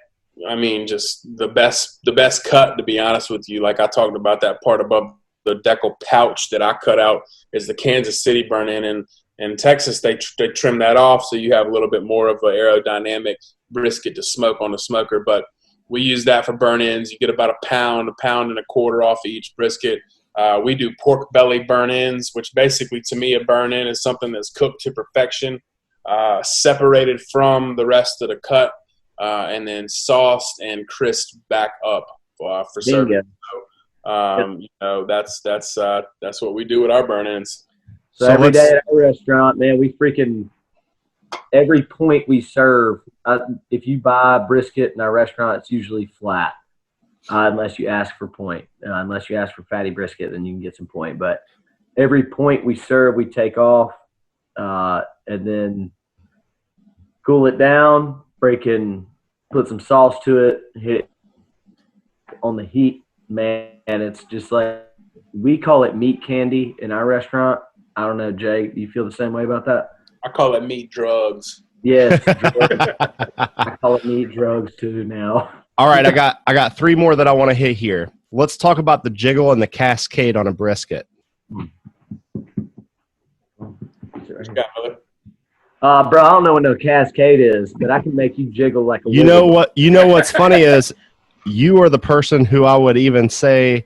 I mean, just the best cut, to be honest with you. Like I talked about, that part above the decal pouch that I cut out is the Kansas City burn in. And in Texas, they trim that off, so you have a little bit more of an aerodynamic brisket to smoke on the smoker. But we use that for burn ends. You get about a pound and a quarter off of each brisket. We do pork belly burn ends, which basically, to me, a burn end is something that's cooked to perfection, separated from the rest of the cut, and then sauced and crisped back up for serving. So, that's what we do with our burn ends. So every day at our restaurant, man, we freaking every point we serve. If you buy brisket in our restaurant, it's usually flat, unless you ask for point. Unless you ask for fatty brisket, then you can get some point. But every point we serve, we take off, and then cool it down, put some sauce to it, hit it on the heat, man. And it's just like, we call it meat candy in our restaurant. I don't know, Jay, do you feel the same way about that? I call it meat drugs. Yes, I call it meat drugs too now. All right, I got three more that I want to hit here. Let's talk about the jiggle and the cascade on a brisket. What you got, brother? Bro, I don't know what no cascade is, but I can make you jiggle like a You know what's funny is you are the person who I would even say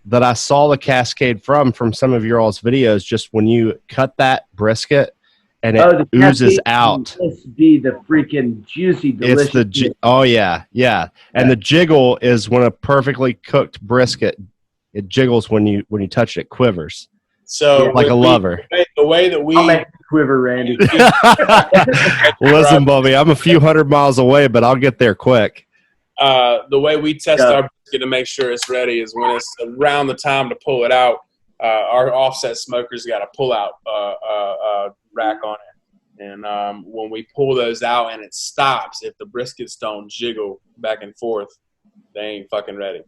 that I saw the cascade from some of your all's videos, just when you cut that brisket and it oozes out. Must be the freaking juicy, delicious. And the jiggle is when a perfectly cooked brisket, it jiggles when you touch it, it quivers. So like a lover. The way that we I'll make it quiver, Randy. Listen, Bubby, I'm a few hundred miles away, but I'll get there quick. The way we test our brisket to make sure it's ready is when it's around the time to pull it out. Our offset smokers got a pull-out rack on it. And when we pull those out and it stops, if the briskets don't jiggle back and forth, they ain't fucking ready.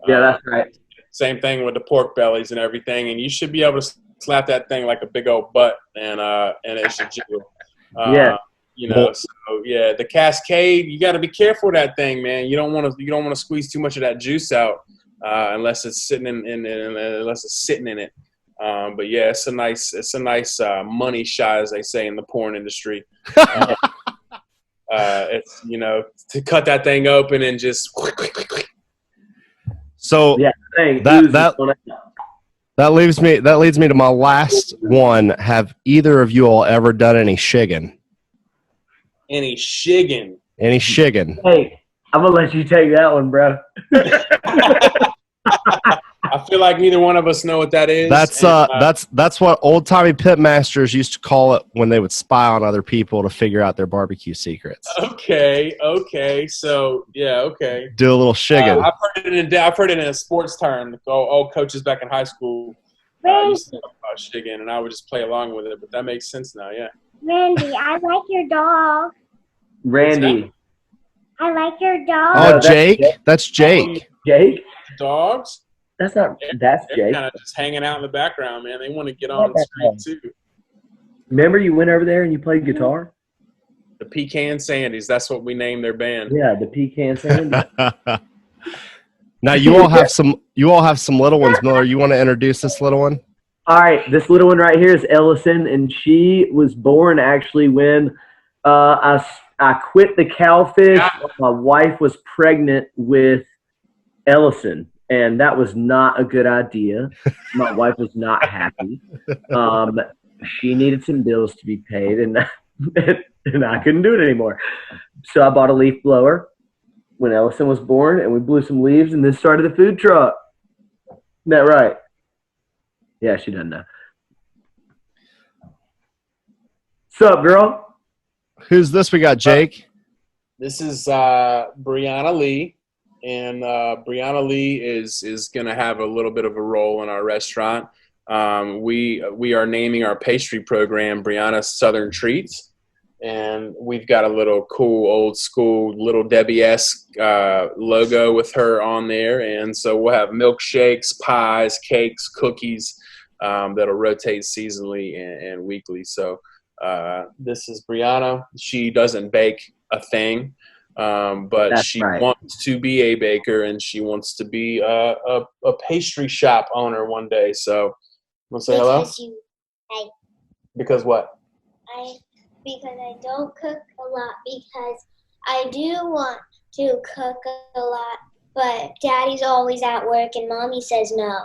Yeah, that's right. Same thing with the pork bellies and everything. And you should be able to slap that thing like a big old butt, and it should jiggle. The cascade, you got to be careful with that thing, man. You don't want to squeeze too much of that juice out unless it's sitting in it. But yeah, it's a nice money shot, as they say in the porn industry. It's to cut that thing open and just quick. So that leads me to my last one. Have either of you all ever done any shigging? Any shigging? Hey, I'm gonna let you take that one, bro. I feel like neither one of us know what that is. That's what old timey pit masters used to call it when they would spy on other people to figure out their barbecue secrets. Okay. So yeah, okay. Do a little shigging. I've heard it in a sports term. Old coaches back in high school used to talk about shigging, and I would just play along with it. But that makes sense now. Yeah. Randy, I like your dog. Randy. I like your dog. Oh, Jake? That's Jake. Jake? Dogs? That's Jake. They're kind of just hanging out in the background, man. They want to get on the screen, too. Remember you went over there and you played guitar? The Pecan Sandies. That's what we named their band. Yeah, the Pecan Sandies. Now, you all have some little ones, Miller. You want to introduce this little one? All right, this little one right here is Ellison, and she was born actually when I quit the cowfish. My wife was pregnant with Ellison, and that was not a good idea. My wife was not happy. She needed some bills to be paid, and and I couldn't do it anymore. So I bought a leaf blower when Ellison was born, and we blew some leaves and then started the food truck. Isn't that right? Yeah, she doesn't know. What's up, girl? Who's this? We got Jake. This is Brianna Lee, and Brianna Lee is going to have a little bit of a role in our restaurant. We are naming our pastry program Brianna's Southern Treats. And we've got a little cool, old school, Little Debbie-esque logo with her on there. And so we'll have milkshakes, pies, cakes, cookies that'll rotate seasonally and weekly. So this is Brianna. She doesn't bake a thing, but That's she right. wants to be a baker, and she wants to be a pastry shop owner one day. So want to say hello? Because what? Because I don't cook a lot, because I do want to cook a lot, but Daddy's always at work and Mommy says no.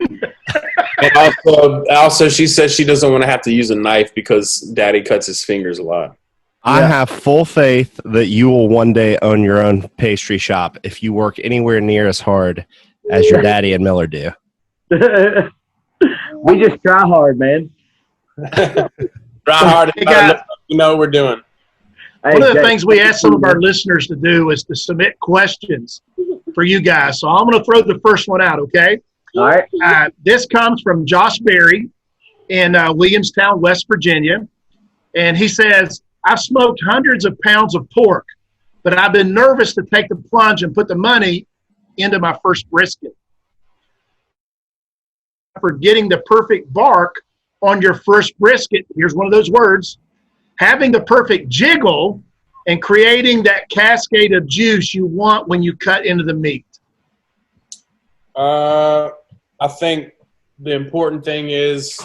And also, she says she doesn't want to have to use a knife because Daddy cuts his fingers a lot. I have full faith that you will one day own your own pastry shop if you work anywhere near as hard as your daddy and Miller do. We just try hard, man. Try hard Hey, to guys. let you know we're doing. One of the things we ask some of our listeners to do is to submit questions for you guys. So I'm going to throw the first one out, okay? All right. This comes from Josh Berry in Williamstown, West Virginia. And he says, I've smoked hundreds of pounds of pork, but I've been nervous to take the plunge and put the money into my first brisket. For getting the perfect bark on your first brisket, here's one of those words, having the perfect jiggle and creating that cascade of juice you want when you cut into the meat. I think the important thing is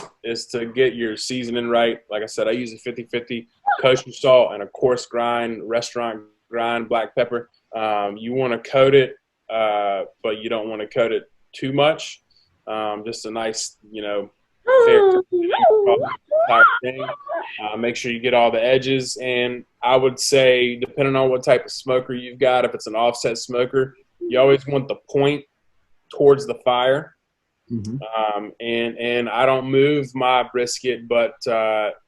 to get your seasoning right. Like I said, I use a 50-50 kosher salt and a coarse grind, restaurant grind black pepper. You want to coat it, but you don't want to coat it too much. Just a nice, fair entire thing. Make sure you get all the edges. And I would say, depending on what type of smoker you've got, if it's an offset smoker, you always want the point towards the fire. Mm-hmm. And I don't move my brisket, but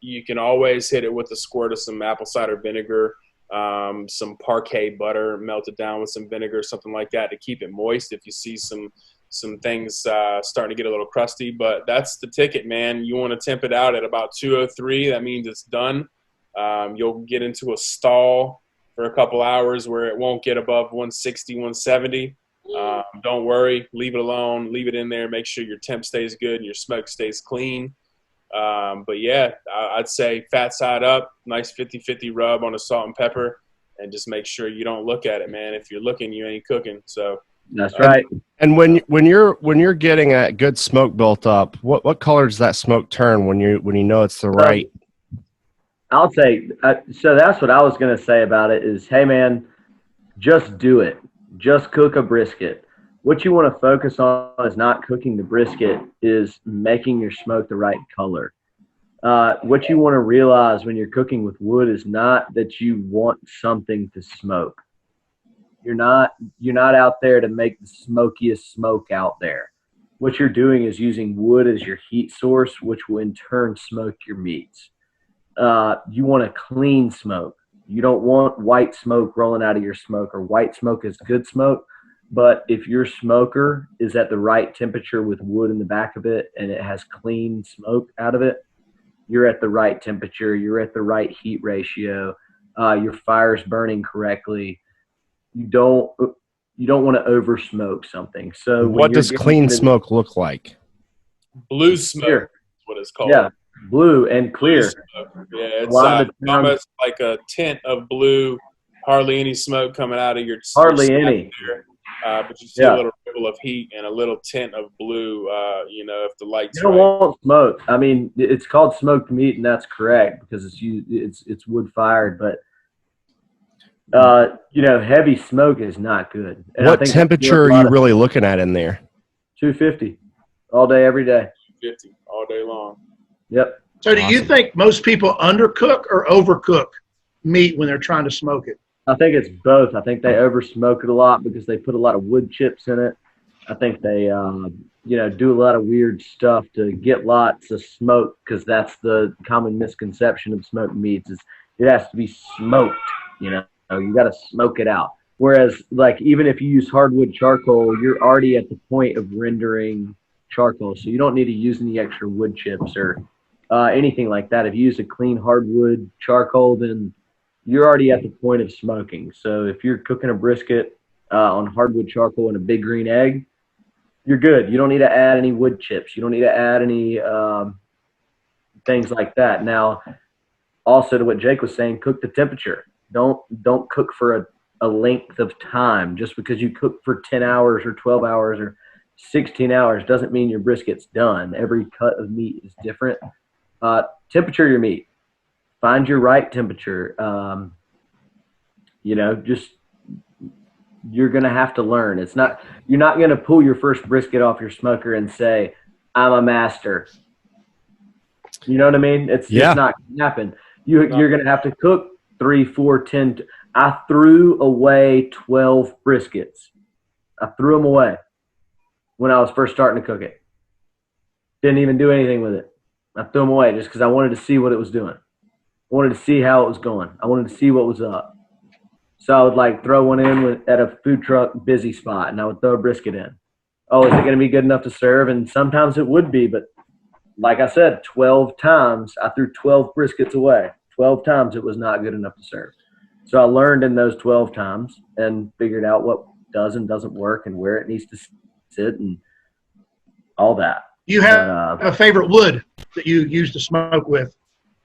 you can always hit it with a squirt of some apple cider vinegar, some Parquet butter melted down with some vinegar, something like that to keep it moist if you see some things starting to get a little crusty. But that's the ticket, man. You want to temp it out at about 203. That means it's done. You'll get into a stall for a couple hours where it won't get above 160, 170. Don't worry. Leave it alone. Leave it in there. Make sure your temp stays good and your smoke stays clean. But, yeah, I'd say fat side up, nice 50-50 rub on the salt and pepper, and just make sure you don't look at it, man. If you're looking, you ain't cooking. So that's right. And when you're getting a good smoke built up, what color does that smoke turn when you know it's the right? I'll say so. That's what I was going to say about it is, hey man, just do it. Just cook a brisket. What you want to focus on is not cooking the brisket, is making your smoke the right color. What you want to realize when you're cooking with wood is not that you want something to smoke. You're not out there to make the smokiest smoke out there. What you're doing is using wood as your heat source, which will in turn smoke your meats. You want a clean smoke. You don't want white smoke rolling out of your smoker. White smoke is good smoke, but if your smoker is at the right temperature with wood in the back of it and it has clean smoke out of it, you're at the right temperature. You're at the right heat ratio. Your fire's burning correctly. You don't want to over smoke something. So what does clean smoke look like? Blue smoke is what it's called. Yeah, blue and clear. Yeah, it's almost like a tint of blue. Hardly any smoke coming out of your hardly any. There. But you see a little ripple of heat and a little tint of blue. If the light's you don't want smoke. I mean, it's called smoked meat, and that's correct because it's wood fired. But Heavy smoke is not good. And I What think that's temperature are you really looking at in there? 250 all day, every day. 50 all day long. Yep. So do you think most people undercook or overcook meat when they're trying to smoke it? I think it's both. I think they over smoke it a lot because they put a lot of wood chips in it. I think they, do a lot of weird stuff to get lots of smoke, because that's the common misconception of smoked meats is it has to be smoked. You got to smoke it out. Whereas, like, even if you use hardwood charcoal, you're already at the point of rendering charcoal, so you don't need to use any extra wood chips or anything like that. If you use a clean hardwood charcoal, then you're already at the point of smoking. So if you're cooking a brisket on hardwood charcoal and a big green egg, you're good. You don't need to add any wood chips. You don't need to add any things like that. Now, also to what Jake was saying, cook the temperature. Don't cook for a length of time. Just because you cook for 10 hours or 12 hours or 16 hours doesn't mean your brisket's done. Every cut of meat is different. Temperature your meat. Find your right temperature. Just you're going to have to learn. You're not going to pull your first brisket off your smoker and say, I'm a master. You know what I mean? It's just not going to happen. You're going to have to cook 3, 4, 10. I threw away 12 briskets. I threw them away when I was first starting to cook it. Didn't even do anything with it. I threw them away just because I wanted to see what it was doing. I wanted to see how it was going. I wanted to see what was up. So I would throw one in at a food truck busy spot, and I would throw a brisket in. Oh, is it going to be good enough to serve? And sometimes it would be, but like I said, 12 times I threw 12 briskets away. 12 times it was not good enough to serve. So I learned in those 12 times and figured out what does and doesn't work and where it needs to sit and all that. You have a favorite wood that you use to smoke with?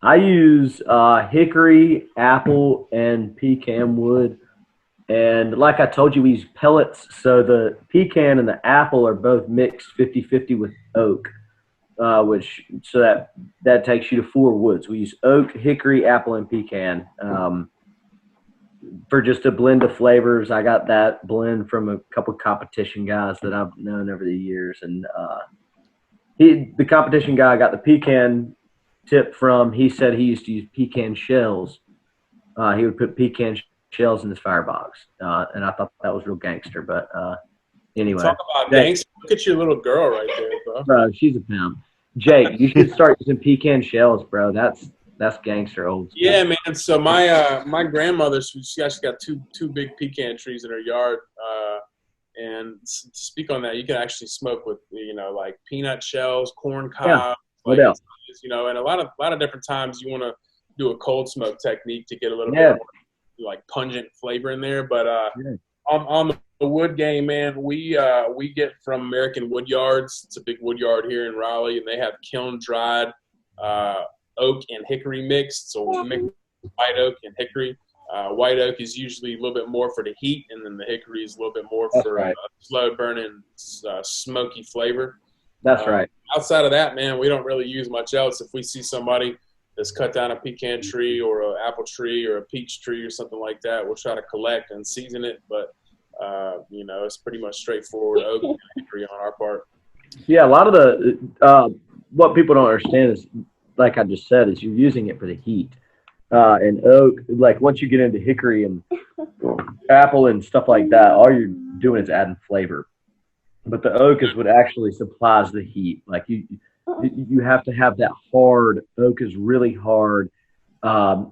I use hickory, apple, and pecan wood. And like I told you, we use pellets. So the pecan and the apple are both mixed 50-50 with oak, that takes you to 4 woods. We use oak, hickory, apple, and pecan for just a blend of flavors. I got that blend from a couple competition guys that I've known over the years. And the competition guy I got the pecan tip from, he said he used to use pecan shells. He would put pecan shells in his firebox, and I thought that was real gangster. But anyway, talk about gangster. Look at your little girl right there, bro. Bro, she's a pimp. Jake, you should start using pecan shells, bro. That's gangster old stuff. Yeah, man. So my grandmother, she actually got two big pecan trees in her yard. And to speak on that, you can actually smoke with like peanut shells, corn cob. Yeah. And a lot of different times you want to do a cold smoke technique to get a little bit more like pungent flavor in there. But on the wood game, man, we get from American Wood Yards. It's a big wood yard here in Raleigh, and they have kiln dried oak and hickory mixed. So we mix white oak and hickory. White oak is usually a little bit more for the heat, and then the hickory is a little bit more for slow burning, smoky flavor. That's right. Outside of that, man, we don't really use much else. If we see somebody that's cut down a pecan tree or an apple tree or a peach tree or something like that, we'll try to collect and season it. But, it's pretty much straightforward oak and hickory on our part. Yeah, a lot of the what people don't understand is, like I just said, is you're using it for the heat. And oak, like once you get into hickory and apple and stuff like that, all you're doing is adding flavor. But the oak is what actually supplies the heat. Like you have to have that hard. Oak is really hard.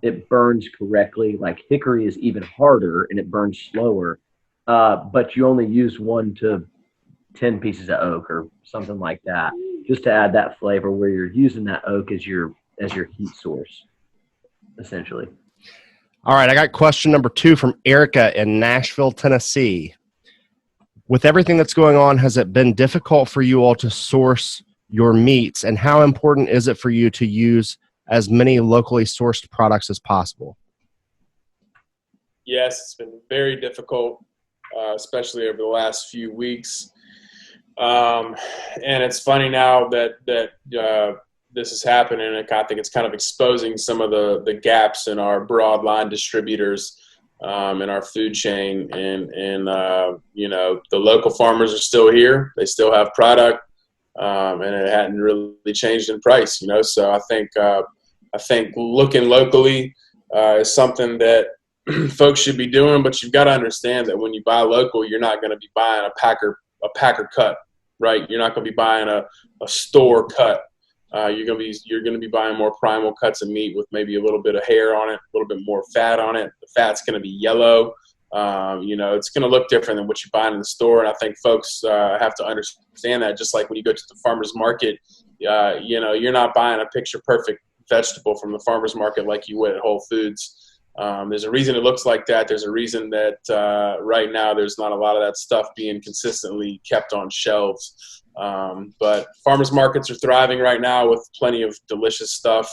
It burns correctly. Like hickory is even harder and it burns slower. But you only use 1 to 10 pieces of oak or something like that, just to add that flavor where you're using that oak as your heat source, essentially. All right, I got question number 2 from Erica in Nashville, Tennessee. With everything that's going on, has it been difficult for you all to source your meats, and how important is it for you to use as many locally sourced products as possible? Yes, it's been very difficult, especially over the last few weeks. And it's funny now that this is happening, and I think it's kind of exposing some of the gaps in our broad line distributors. in our food chain, and the local farmers are still here. They still have product, and it hadn't really changed in price. So I think looking locally is something that folks should be doing. But you've got to understand that when you buy local, you're not going to be buying a packer cut, right? You're not going to be buying a store cut. You're going to be buying more primal cuts of meat with maybe a little bit of hair on it, a little bit more fat on it. The fat's going to be yellow. It's going to look different than what you're buying in the store. And I think folks have to understand that. Just like when you go to the farmer's market, you're not buying a picture perfect vegetable from the farmer's market like you would at Whole Foods. There's a reason it looks like that. There's a reason that right now there's not a lot of that stuff being consistently kept on shelves. But farmers markets are thriving right now with plenty of delicious stuff.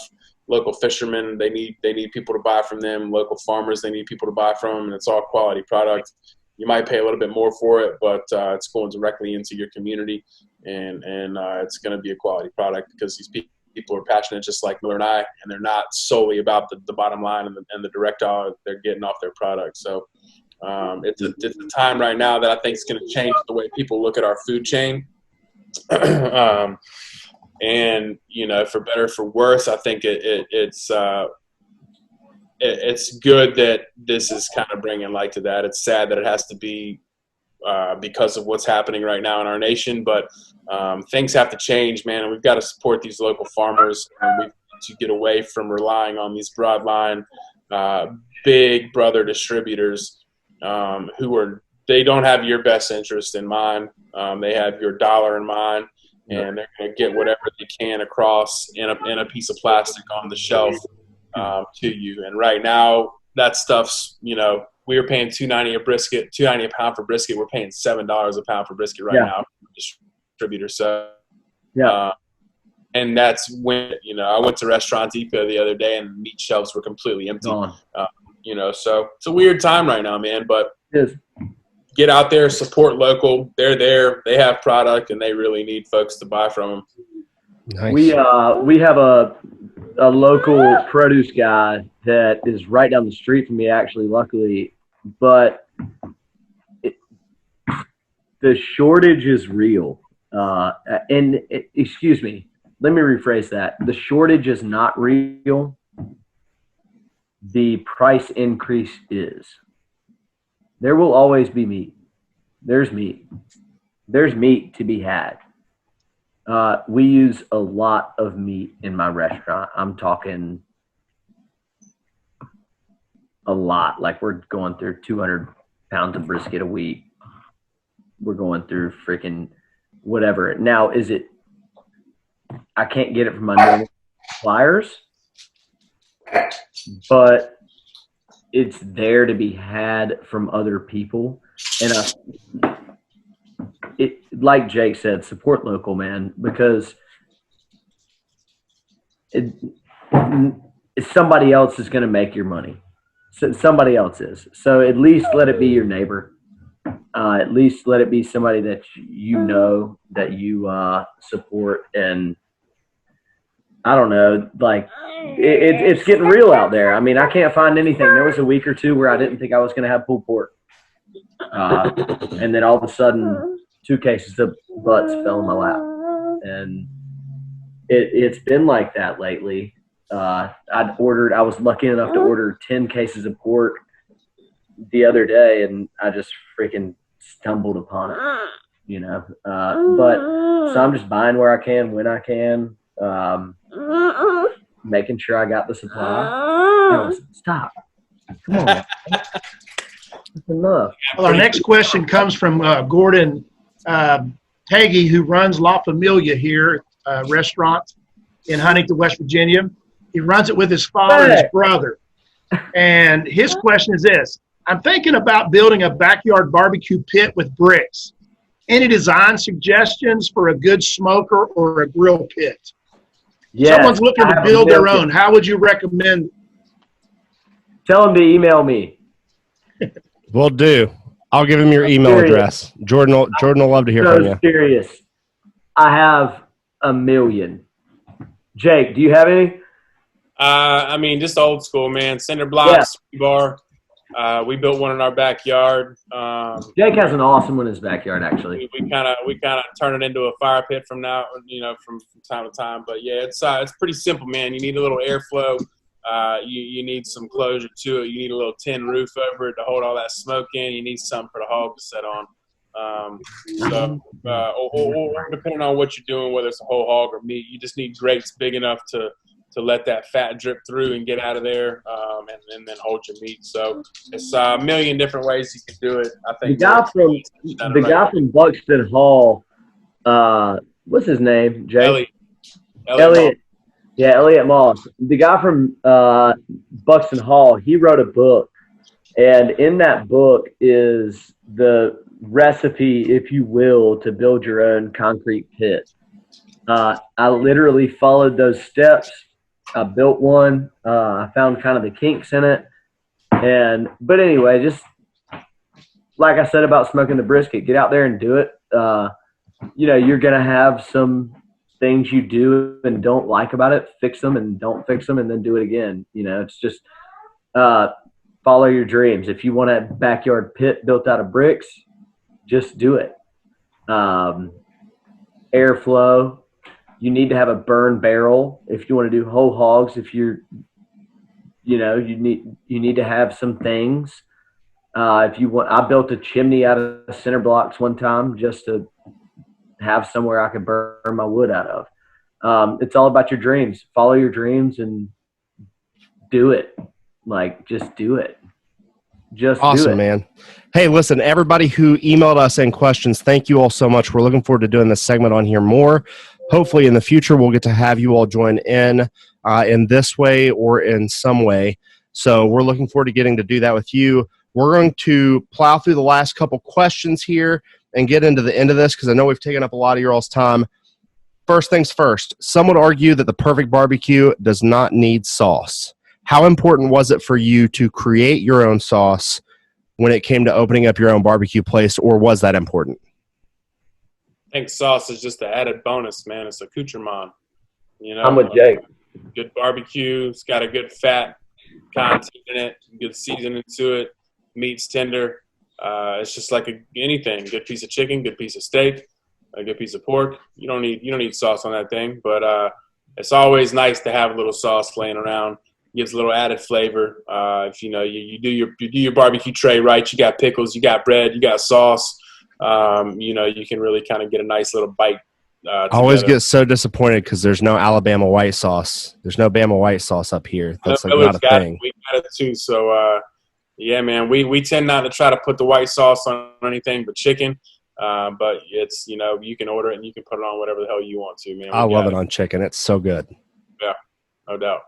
Local fishermen, they need people to buy from them. Local farmers, they need people to buy from, and it's all quality product. You might pay a little bit more for it, but it's going directly into your community, and it's going to be a quality product because these people are passionate just like Miller and I, and they're not solely about the bottom line and the direct dollar they're getting off their product. So it's a time right now that I think is going to change the way people look at our food chain. And for better or for worse, I think it's good that this is kind of bringing light to that. It's sad that it has to be because of what's happening right now in our nation, but things have to change, man, and we've got to support these local farmers, and we've got to get away from relying on these broadline big brother distributors they don't have your best interest in mind. They have your dollar in mind, and they're going to get whatever they can across in a piece of plastic on the shelf to you. And right now, that stuff's, we were paying $2.90 a pound for brisket. We're paying $7 a pound for brisket right now from the distributor. So, and that's when, I went to Restaurant Depot the other day and the meat shelves were completely empty. So it's a weird time right now, man, but get out there, support local. They're there. They have product, and they really need folks to buy from them. Nice. We have a local produce guy that is right down the street from me, actually, luckily. But the shortage is real. Excuse me, let me rephrase that. The shortage is not real. The price increase is. There will always be meat. There's meat. There's meat to be had. We use a lot of meat in my restaurant. I'm talking a lot. Like, we're going through 200 pounds of brisket a week. We're going through freaking whatever. Now, I can't get it from my normal suppliers, but it's there to be had from other people. And like Jake said, support local, man, because somebody else is going to make your money. Somebody else is. So at least let it be your neighbor. At least let it be somebody that that you support. And I don't know, like it's getting real out there. I mean, I can't find anything. There was a week or two where I didn't think I was going to have pulled pork. And then all of a sudden, 2 cases of butts fell in my lap. And it's been like that lately. I was lucky enough to order 10 cases of pork the other day, and I just freaking stumbled upon it, but so I'm just buying where I can, when I can, making sure I got the supply. No, stop. Come on. That's enough. Well, our next question comes from Gordon Hagee, who runs La Familia here, restaurant in Huntington, West Virginia. He runs it with his father and his brother. And his question is this: I'm thinking about building a backyard barbecue pit with bricks. Any design suggestions for a good smoker or a grill pit? Yes, someone's looking to build their own. How would you recommend? Tell them to email me. Will do. I'll give him your email address. Jordan will love to hear from you. Serious. I have a million. Jake, do you have any? I mean, just old school, man. Cinder blocks, bar. We built one in our backyard. Jake has an awesome one in his backyard, actually. We kind of turn it into a fire pit from from time to time. But yeah, it's pretty simple, man. You need a little airflow. You need some closure to it. You need a little tin roof over it to hold all that smoke in. You need something for the hog to sit on. Or depending on what you're doing, whether it's a whole hog or meat, you just need grates big enough to let that fat drip through and get out of there, and then hold your meat. So it's a million different ways you can do it. I think the guy from Buxton Hall, what's his name? Jay? Elliot. Yeah, Elliot Moss. The guy from Buxton Hall, he wrote a book, and in that book is the recipe, if you will, to build your own concrete pit. I literally followed those steps. I built one. I found kind of the kinks in it. But anyway, just like I said about smoking the brisket, get out there and do it. You're going to have some things you do and don't like about it, fix them and don't fix them, and then do it again. It's just follow your dreams. If you want a backyard pit built out of bricks, just do it. Airflow. You need to have a burn barrel if you want to do whole hogs. If you need to have some things. If you want, I built a chimney out of cinder blocks one time just to have somewhere I could burn my wood out of. It's all about your dreams. Follow your dreams and do it. Just do it. Just awesome, do it. Man. Hey, listen, everybody who emailed us in questions, thank you all so much. We're looking forward to doing this segment on here more. Hopefully in the future, we'll get to have you all join in this way or in some way. So we're looking forward to getting to do that with you. We're going to plow through the last couple questions here and get into the end of this because I know we've taken up a lot of your all's time. First things first, some would argue that the perfect barbecue does not need sauce. How important was it for you to create your own sauce when it came to opening up your own barbecue place, or was that important? I think sauce is just an added bonus, man. It's accoutrement. I'm with Jake. Good barbecue. It's got a good fat content in it, good seasoning to it. Meat's tender. It's just like anything. Good piece of chicken, good piece of steak, a good piece of pork. You don't need sauce on that thing, but it's always nice to have a little sauce laying around. Gives a little added flavor. If you do your barbecue tray right, you got pickles, you got bread, you got sauce. You can really kind of get a nice little bite. I always get so disappointed because there's no Alabama white sauce. There's no Bama white sauce up here. That's not a thing. We got it too. So, yeah, man, we tend not to try to put the white sauce on anything but chicken. But it's, you can order it and you can put it on whatever the hell you want to, man. I love it on chicken. It's so good. Yeah, no doubt.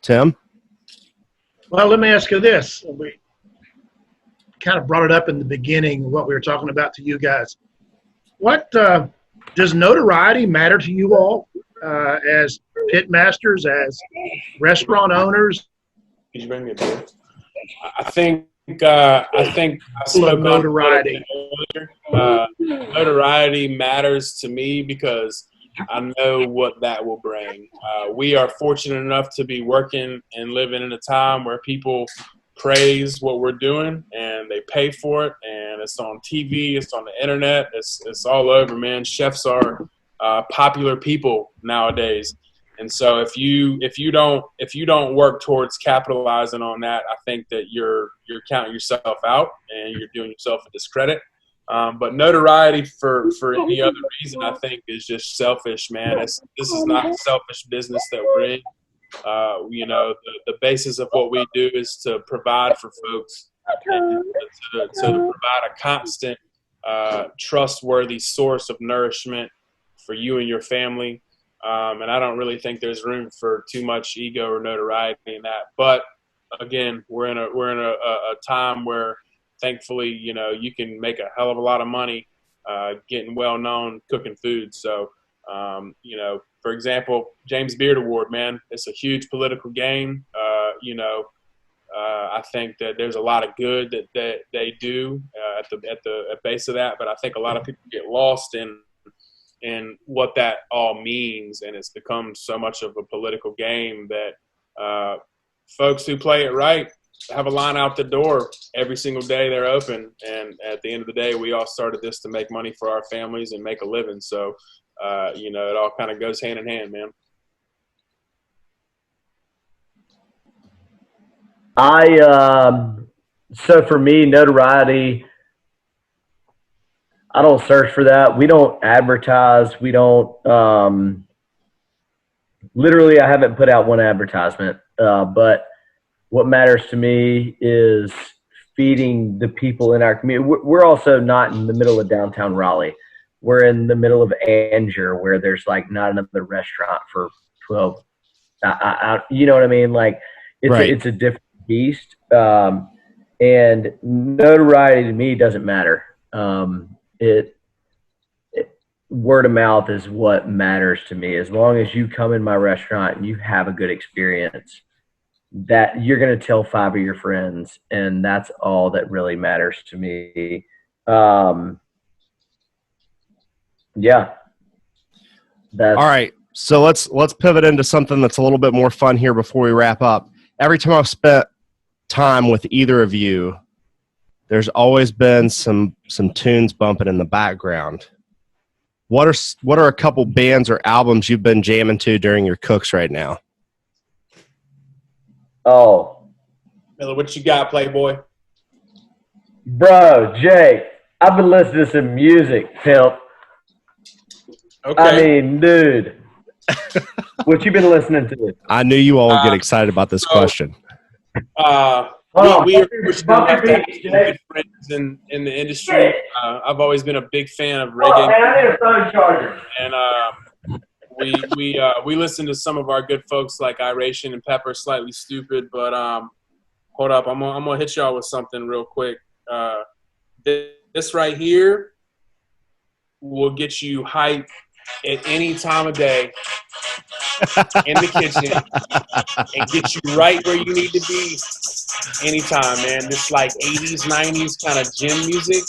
Tim? Well, let me ask you this. We kind of brought it up in the beginning, what we were talking about to you guys. What does notoriety matter to you all as pit masters, as restaurant owners? Could you bring me a beer? I think I spoke notoriety. Notoriety matters to me because I know what that will bring. We are fortunate enough to be working and living in a time where people praise what we're doing and they pay for it, and it's on TV, it's on the internet, it's all over, man. Chefs are popular people nowadays, and so if you don't work towards capitalizing on that, I think that you're counting yourself out and you're doing yourself a discredit. But notoriety for any other reason, I think, is just selfish, man. This is not a selfish business that we're in. The basis of what we do is to provide for folks, and to provide a constant, trustworthy source of nourishment for you and your family. And I don't really think there's room for too much ego or notoriety in that. But again, we're in a time where, thankfully, you can make a hell of a lot of money getting well known cooking food. So, for example, James Beard Award, man, it's a huge political game. I think that there's a lot of good that they do at the base of that, but I think a lot of people get lost in and what that all means. And it's become so much of a political game that folks who play it right have a line out the door every single day they're open. And at the end of the day, we all started this to make money for our families and make a living. So, it all kind of goes hand in hand, man. So for me, notoriety, I don't search for that. We don't advertise. We don't, literally, I haven't put out one advertisement, but what matters to me is feeding the people in our community. We're also not in the middle of downtown Raleigh. We're in the middle of Angier, where there's like not another restaurant for 12. You know what I mean? Like it's a different beast. And notoriety to me doesn't matter. Word of mouth is what matters to me. As long as you come in my restaurant and you have a good experience, that you're going to tell 5 of your friends, and that's all that really matters to me. Yeah. All right. So let's pivot into something that's a little bit more fun here before we wrap up. Every time I've spent time with either of you, there's always been some tunes bumping in the background. What are a couple bands or albums you've been jamming to during your cooks right now? Oh, Miller, what you got, Playboy? Bro, Jake, I've been listening to some music, pimp. Okay. I mean, dude, what you been listening to? I knew you all would get excited about this question. We are fortunate enough to have good friends in the industry. I've always been a big fan of reggae. Oh, man, I need a phone charger. And we listen to some of our good folks like Iration and Pepper, Slightly Stupid. But hold up, I'm gonna hit y'all with something real quick. This right here will get you hyped at any time of day in the kitchen and get you right where you need to be anytime, man. This like 80s, 90s kind of gym music.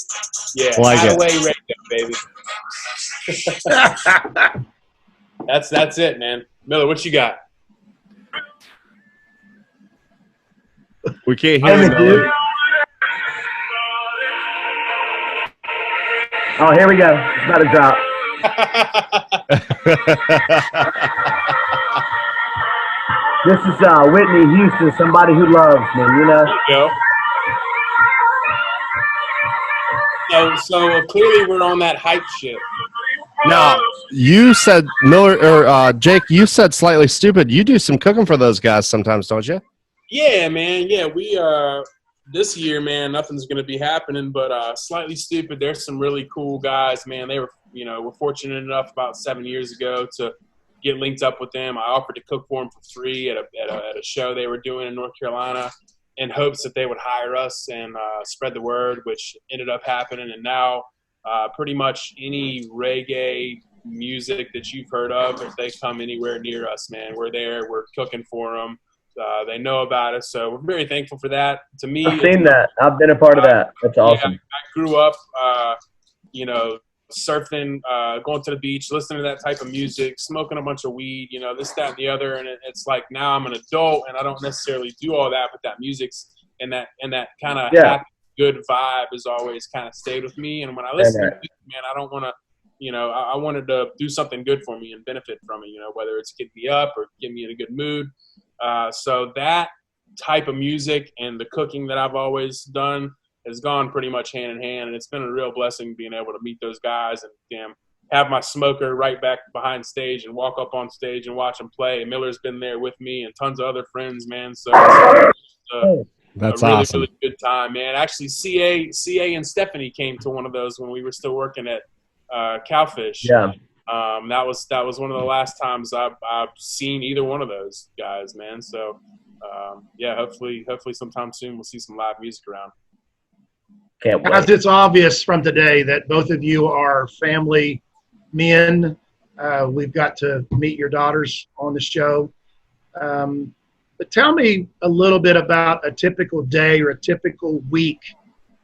Yeah, highway radio, baby. That's it, man. Miller, what you got? We can't hear you, Miller. Oh, here we go. It's about to drop. This is Whitney Houston, Somebody Who Loves Me, you know? There you go. So clearly we're on that hype shit. Now, you said, Miller, or Jake, you said Slightly Stupid. You do some cooking for those guys sometimes, don't you? Yeah, man. Yeah, we this year, man, nothing's going to be happening, but Slightly Stupid, there's some really cool guys, man. They were, we're fortunate enough about 7 years ago to get linked up with them. I offered to cook for them for free at a show they were doing in North Carolina in hopes that they would hire us and spread the word, which ended up happening. And now pretty much any reggae music that you've heard of, if they come anywhere near us, man, we're there. We're cooking for them. They know about us, so we're very thankful for that. To me, I've seen that. I've been a part of that. That's awesome. Yeah, I grew up, surfing, going to the beach, listening to that type of music, smoking a bunch of weed, this, that, and the other. And it's like now I'm an adult, and I don't necessarily do all that, but that music's and that kind of happy, good vibe has always kind of stayed with me. And when I listen to music, man, I don't want to. I wanted to do something good for me and benefit from it, whether it's get me up or get me in a good mood. So that type of music and the cooking that I've always done has gone pretty much hand in hand. And it's been a real blessing being able to meet those guys and have my smoker right back behind stage and walk up on stage and watch them play. And Miller's been there with me and tons of other friends, man. So that's a really, awesome. really good time, man. Actually, CA and Stephanie came to one of those when we were still working at Cowfish. Yeah. That was one of the last times I've seen either one of those guys, man. So hopefully sometime soon we'll see some live music around. Can't wait. As it's obvious from today that both of you are family men. We've got to meet your daughters on the show. But tell me a little bit about a typical day or a typical week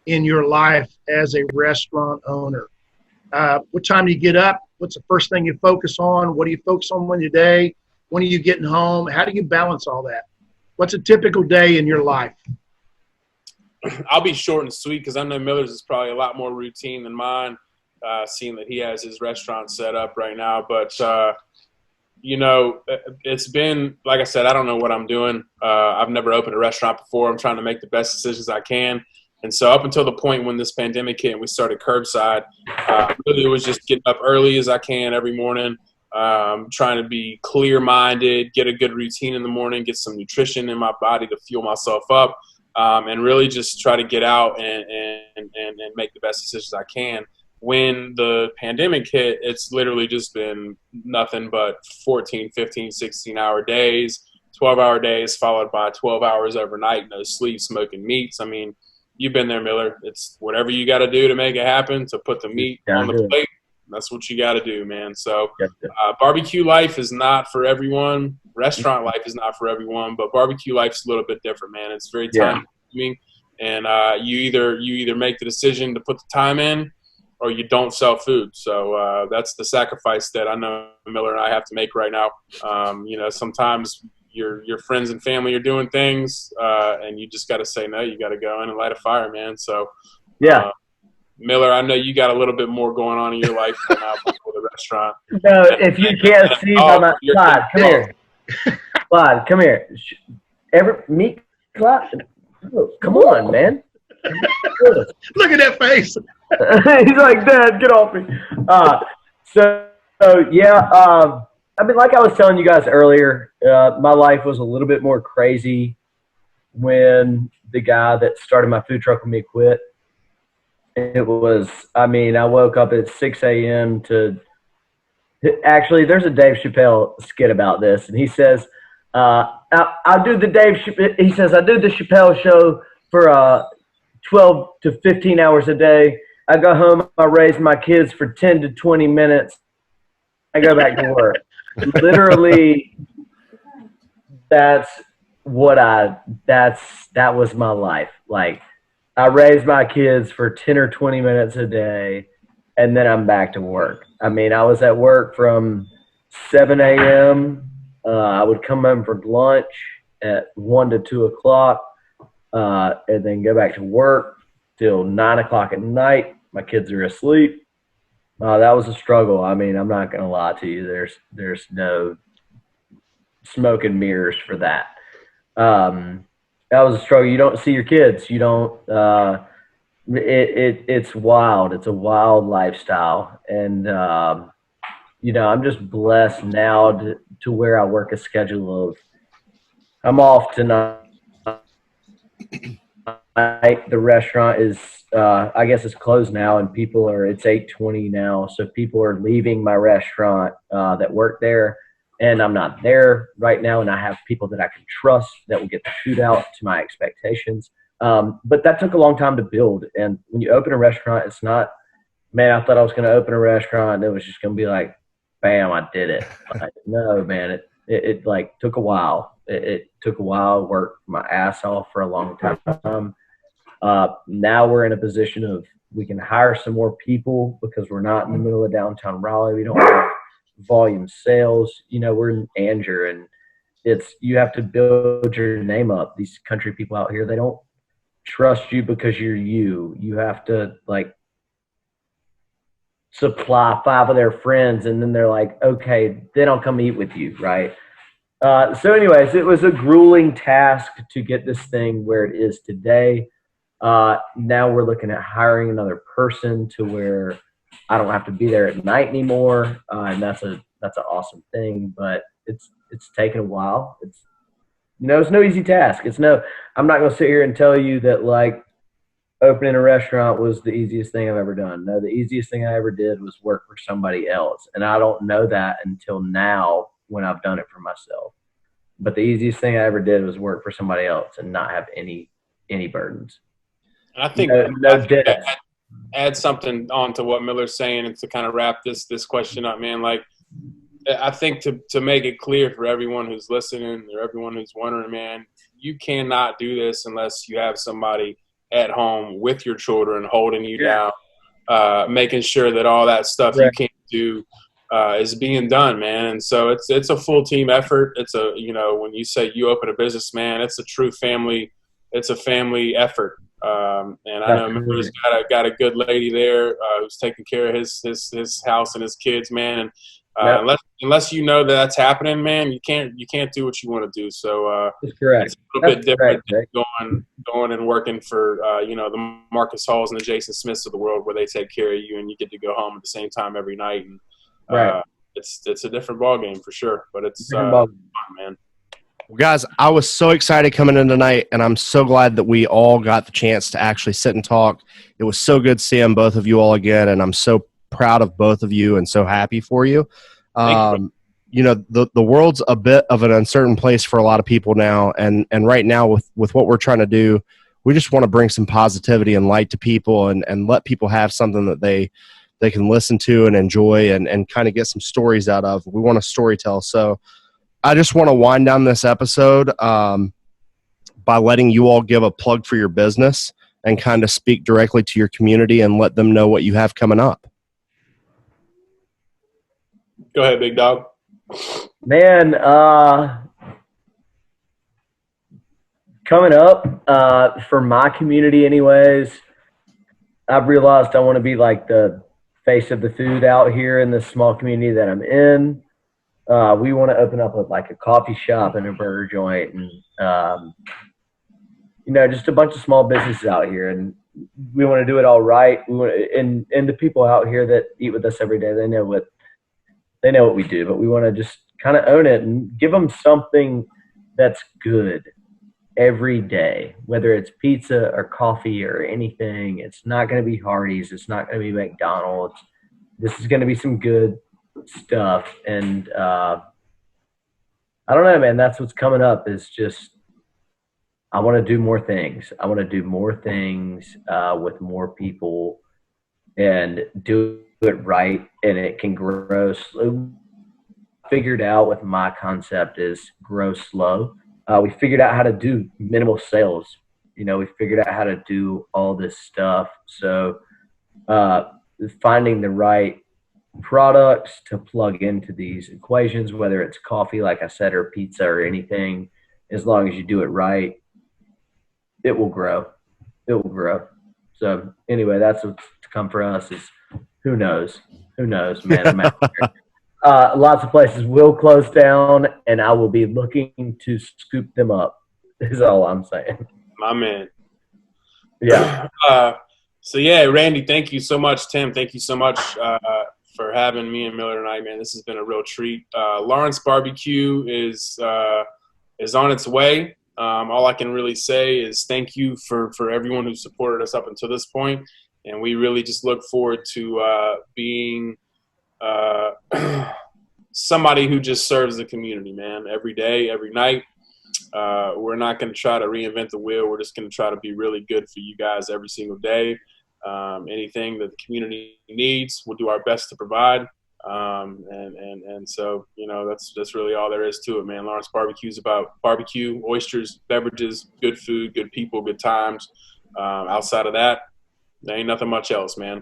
in your life as a restaurant owner. What time do you get up? What's the first thing you focus on? What do you focus on when you're day? When are you getting home? How do you balance all that? What's a typical day in your life? I'll be short and sweet because I know Miller's is probably a lot more routine than mine, seeing that he has his restaurant set up right now. But, it's been, like I said, I don't know what I'm doing. I've never opened a restaurant before. I'm trying to make the best decisions I can. And so up until the point when this pandemic hit and we started curbside, really it was just getting up early as I can every morning, trying to be clear-minded, get a good routine in the morning, get some nutrition in my body to fuel myself up, and really just try to get out and make the best decisions I can. When the pandemic hit, it's literally just been nothing but 14, 15, 16-hour days, 12-hour days, followed by 12 hours overnight, no sleep, smoking meats. I mean, you've been there, Miller. It's whatever you got to do to make it happen, to put the meat on the plate. That's what you got to do, man. So barbecue life is not for everyone. Restaurant life is not for everyone, but barbecue life is a little bit different, man. It's very time-consuming, and you either make the decision to put the time in or you don't sell food. So that's the sacrifice that I know Miller and I have to make right now. Sometimes your friends and family are doing things, and you just got to say no. You got to go in and light a fire, man. So Miller, I know you got a little bit more going on in your life right now before the restaurant. No, if you can't see by my Clyde, come here. Clyde, come here. Clyde, come on, man. Look at that face. He's like, Dad, get off me. I mean, like I was telling you guys earlier, my life was a little bit more crazy when the guy that started my food truck with me quit. It was, I woke up at 6 a.m. Actually, there's a Dave Chappelle skit about this, and he says, I do the Chappelle show for 12 to 15 hours a day. I go home, I raise my kids for 10 to 20 minutes. I go back to work. Literally, that was my life. Like, I raised my kids for 10 or 20 minutes a day, and then I'm back to work. I mean, I was at work from 7 a.m. I would come home for lunch at 1 to 2 o'clock, and then go back to work till 9 o'clock at night. My kids are asleep. That was a struggle. I mean, I'm not going to lie to you. There's no smoke and mirrors for that. That was a struggle. You don't see your kids. You don't. It's wild. It's a wild lifestyle, and I'm just blessed now to where I work a schedule of. I'm off tonight. The restaurant is, I guess it's closed now, and it's 8:20 now, so people are leaving my restaurant that work there, and I'm not there right now, and I have people that I can trust that will get the food out to my expectations. But that took a long time to build, and when you open a restaurant, it's not, man, I thought I was going to open a restaurant, and it was just going to be like, bam, I did it. Like, no, man, it like took a while. It took a while. I worked my ass off for a long time. Now we're in a position of we can hire some more people because we're not in the middle of downtown Raleigh. We don't have volume sales. We're in Anger, and you have to build your name up. These country people out here, they don't trust you because you're you. You have to supply 5 of their friends, and then they're like, okay, then I'll come eat with you, right? So anyways, it was a grueling task to get this thing where it is today. Now we're looking at hiring another person to where I don't have to be there at night anymore. And that's an awesome thing, but it's taken a while. It's no easy task. I'm not going to sit here and tell you that opening a restaurant was the easiest thing I've ever done. No, the easiest thing I ever did was work for somebody else. And I don't know that until now when I've done it for myself. But the easiest thing I ever did was work for somebody else and not have any burdens. And I think add something on to what Miller's saying, and to kind of wrap this question up, man. I think to make it clear for everyone who's listening or everyone who's wondering, man, you cannot do this unless you have somebody at home with your children holding you down, making sure that all that stuff you can't do is being done, man. And so it's a full team effort. It's a, when you say you open a business, man, it's a true family. It's a family effort. And I know Miller's got a good lady there who's taking care of his house and his kids, man. And unless you know that's happening, man, you can't do what you want to do. So that's correct. It's a little bit different than going and working for the Marcus Halls and the Jason Smiths of the world, where they take care of you and you get to go home at the same time every night. And it's a different ball game for sure, but it's fun, man. Well, guys, I was so excited coming in tonight, and I'm so glad that we all got the chance to actually sit and talk. It was so good seeing both of you all again, and I'm so proud of both of you and so happy for you. The world's a bit of an uncertain place for a lot of people now, and right now with what we're trying to do, we just want to bring some positivity and light to people and let people have something that they can listen to and enjoy and kind of get some stories out of. We want to storytell. So I just want to wind down this episode by letting you all give a plug for your business and kind of speak directly to your community and let them know what you have coming up. Go ahead, big dog. Man, coming up for my community anyways, I've realized I want to be like the face of the food out here in this small community that I'm in. We want to open up like a coffee shop and a burger joint and, just a bunch of small businesses out here. And we want to do it all right. And the people out here that eat with us every day, they know what we do, but we want to just kind of own it and give them something that's good every day, whether it's pizza or coffee or anything. It's not going to be Hardee's. It's not going to be McDonald's. This is going to be some good stuff. And I don't know, man, that's what's coming up is just I want to do more things. I want to do more things with more people and do it right, and it can grow slow. Figured out with my concept is grow slow. We figured out how to do minimal sales. We figured out how to do all this stuff. So finding the right products to plug into these equations, whether it's coffee, like I said, or pizza or anything, as long as you do it right, it will grow. It will grow. So anyway, that's what's to come for us is who knows, man. I'm out here. Lots of places will close down, and I will be looking to scoop them up is all I'm saying. My man. Yeah. Randy, thank you so much. Tim, thank you so much for having me and Miller tonight, man. This has been a real treat. Lawrence Barbecue is on its way. All I can really say is thank you for everyone who supported us up until this point. And we really just look forward to being somebody who just serves the community, man, every day, every night. We're not going to try to reinvent the wheel. We're just going to try to be really good for you guys every single day. Anything that the community needs, we'll do our best to provide. And so, that's really all there is to it, man. Lawrence Barbecue is about barbecue, oysters, beverages, good food, good people, good times. Outside of that, there ain't nothing much else, man.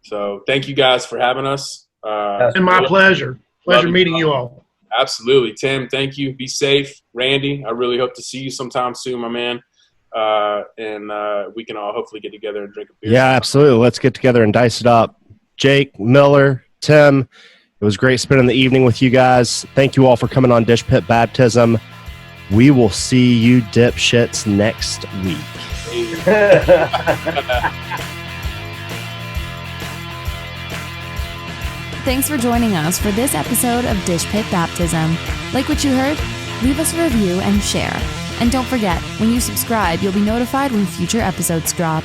So thank you guys for having us. It's been my pleasure. Pleasure meeting you all. Absolutely. Tim, thank you. Be safe. Randy, I really hope to see you sometime soon, my man. And we can all hopefully get together and drink a beer. Yeah, absolutely. Let's get together and dice it up. Jake, Miller, Tim, it was great spending the evening with you guys. Thank you all for coming on Dishpit Baptism. We will see you dipshits next week. Thanks for joining us for this episode of Dishpit Baptism. Like what you heard? Leave us a review and share. And don't forget, when you subscribe, you'll be notified when future episodes drop.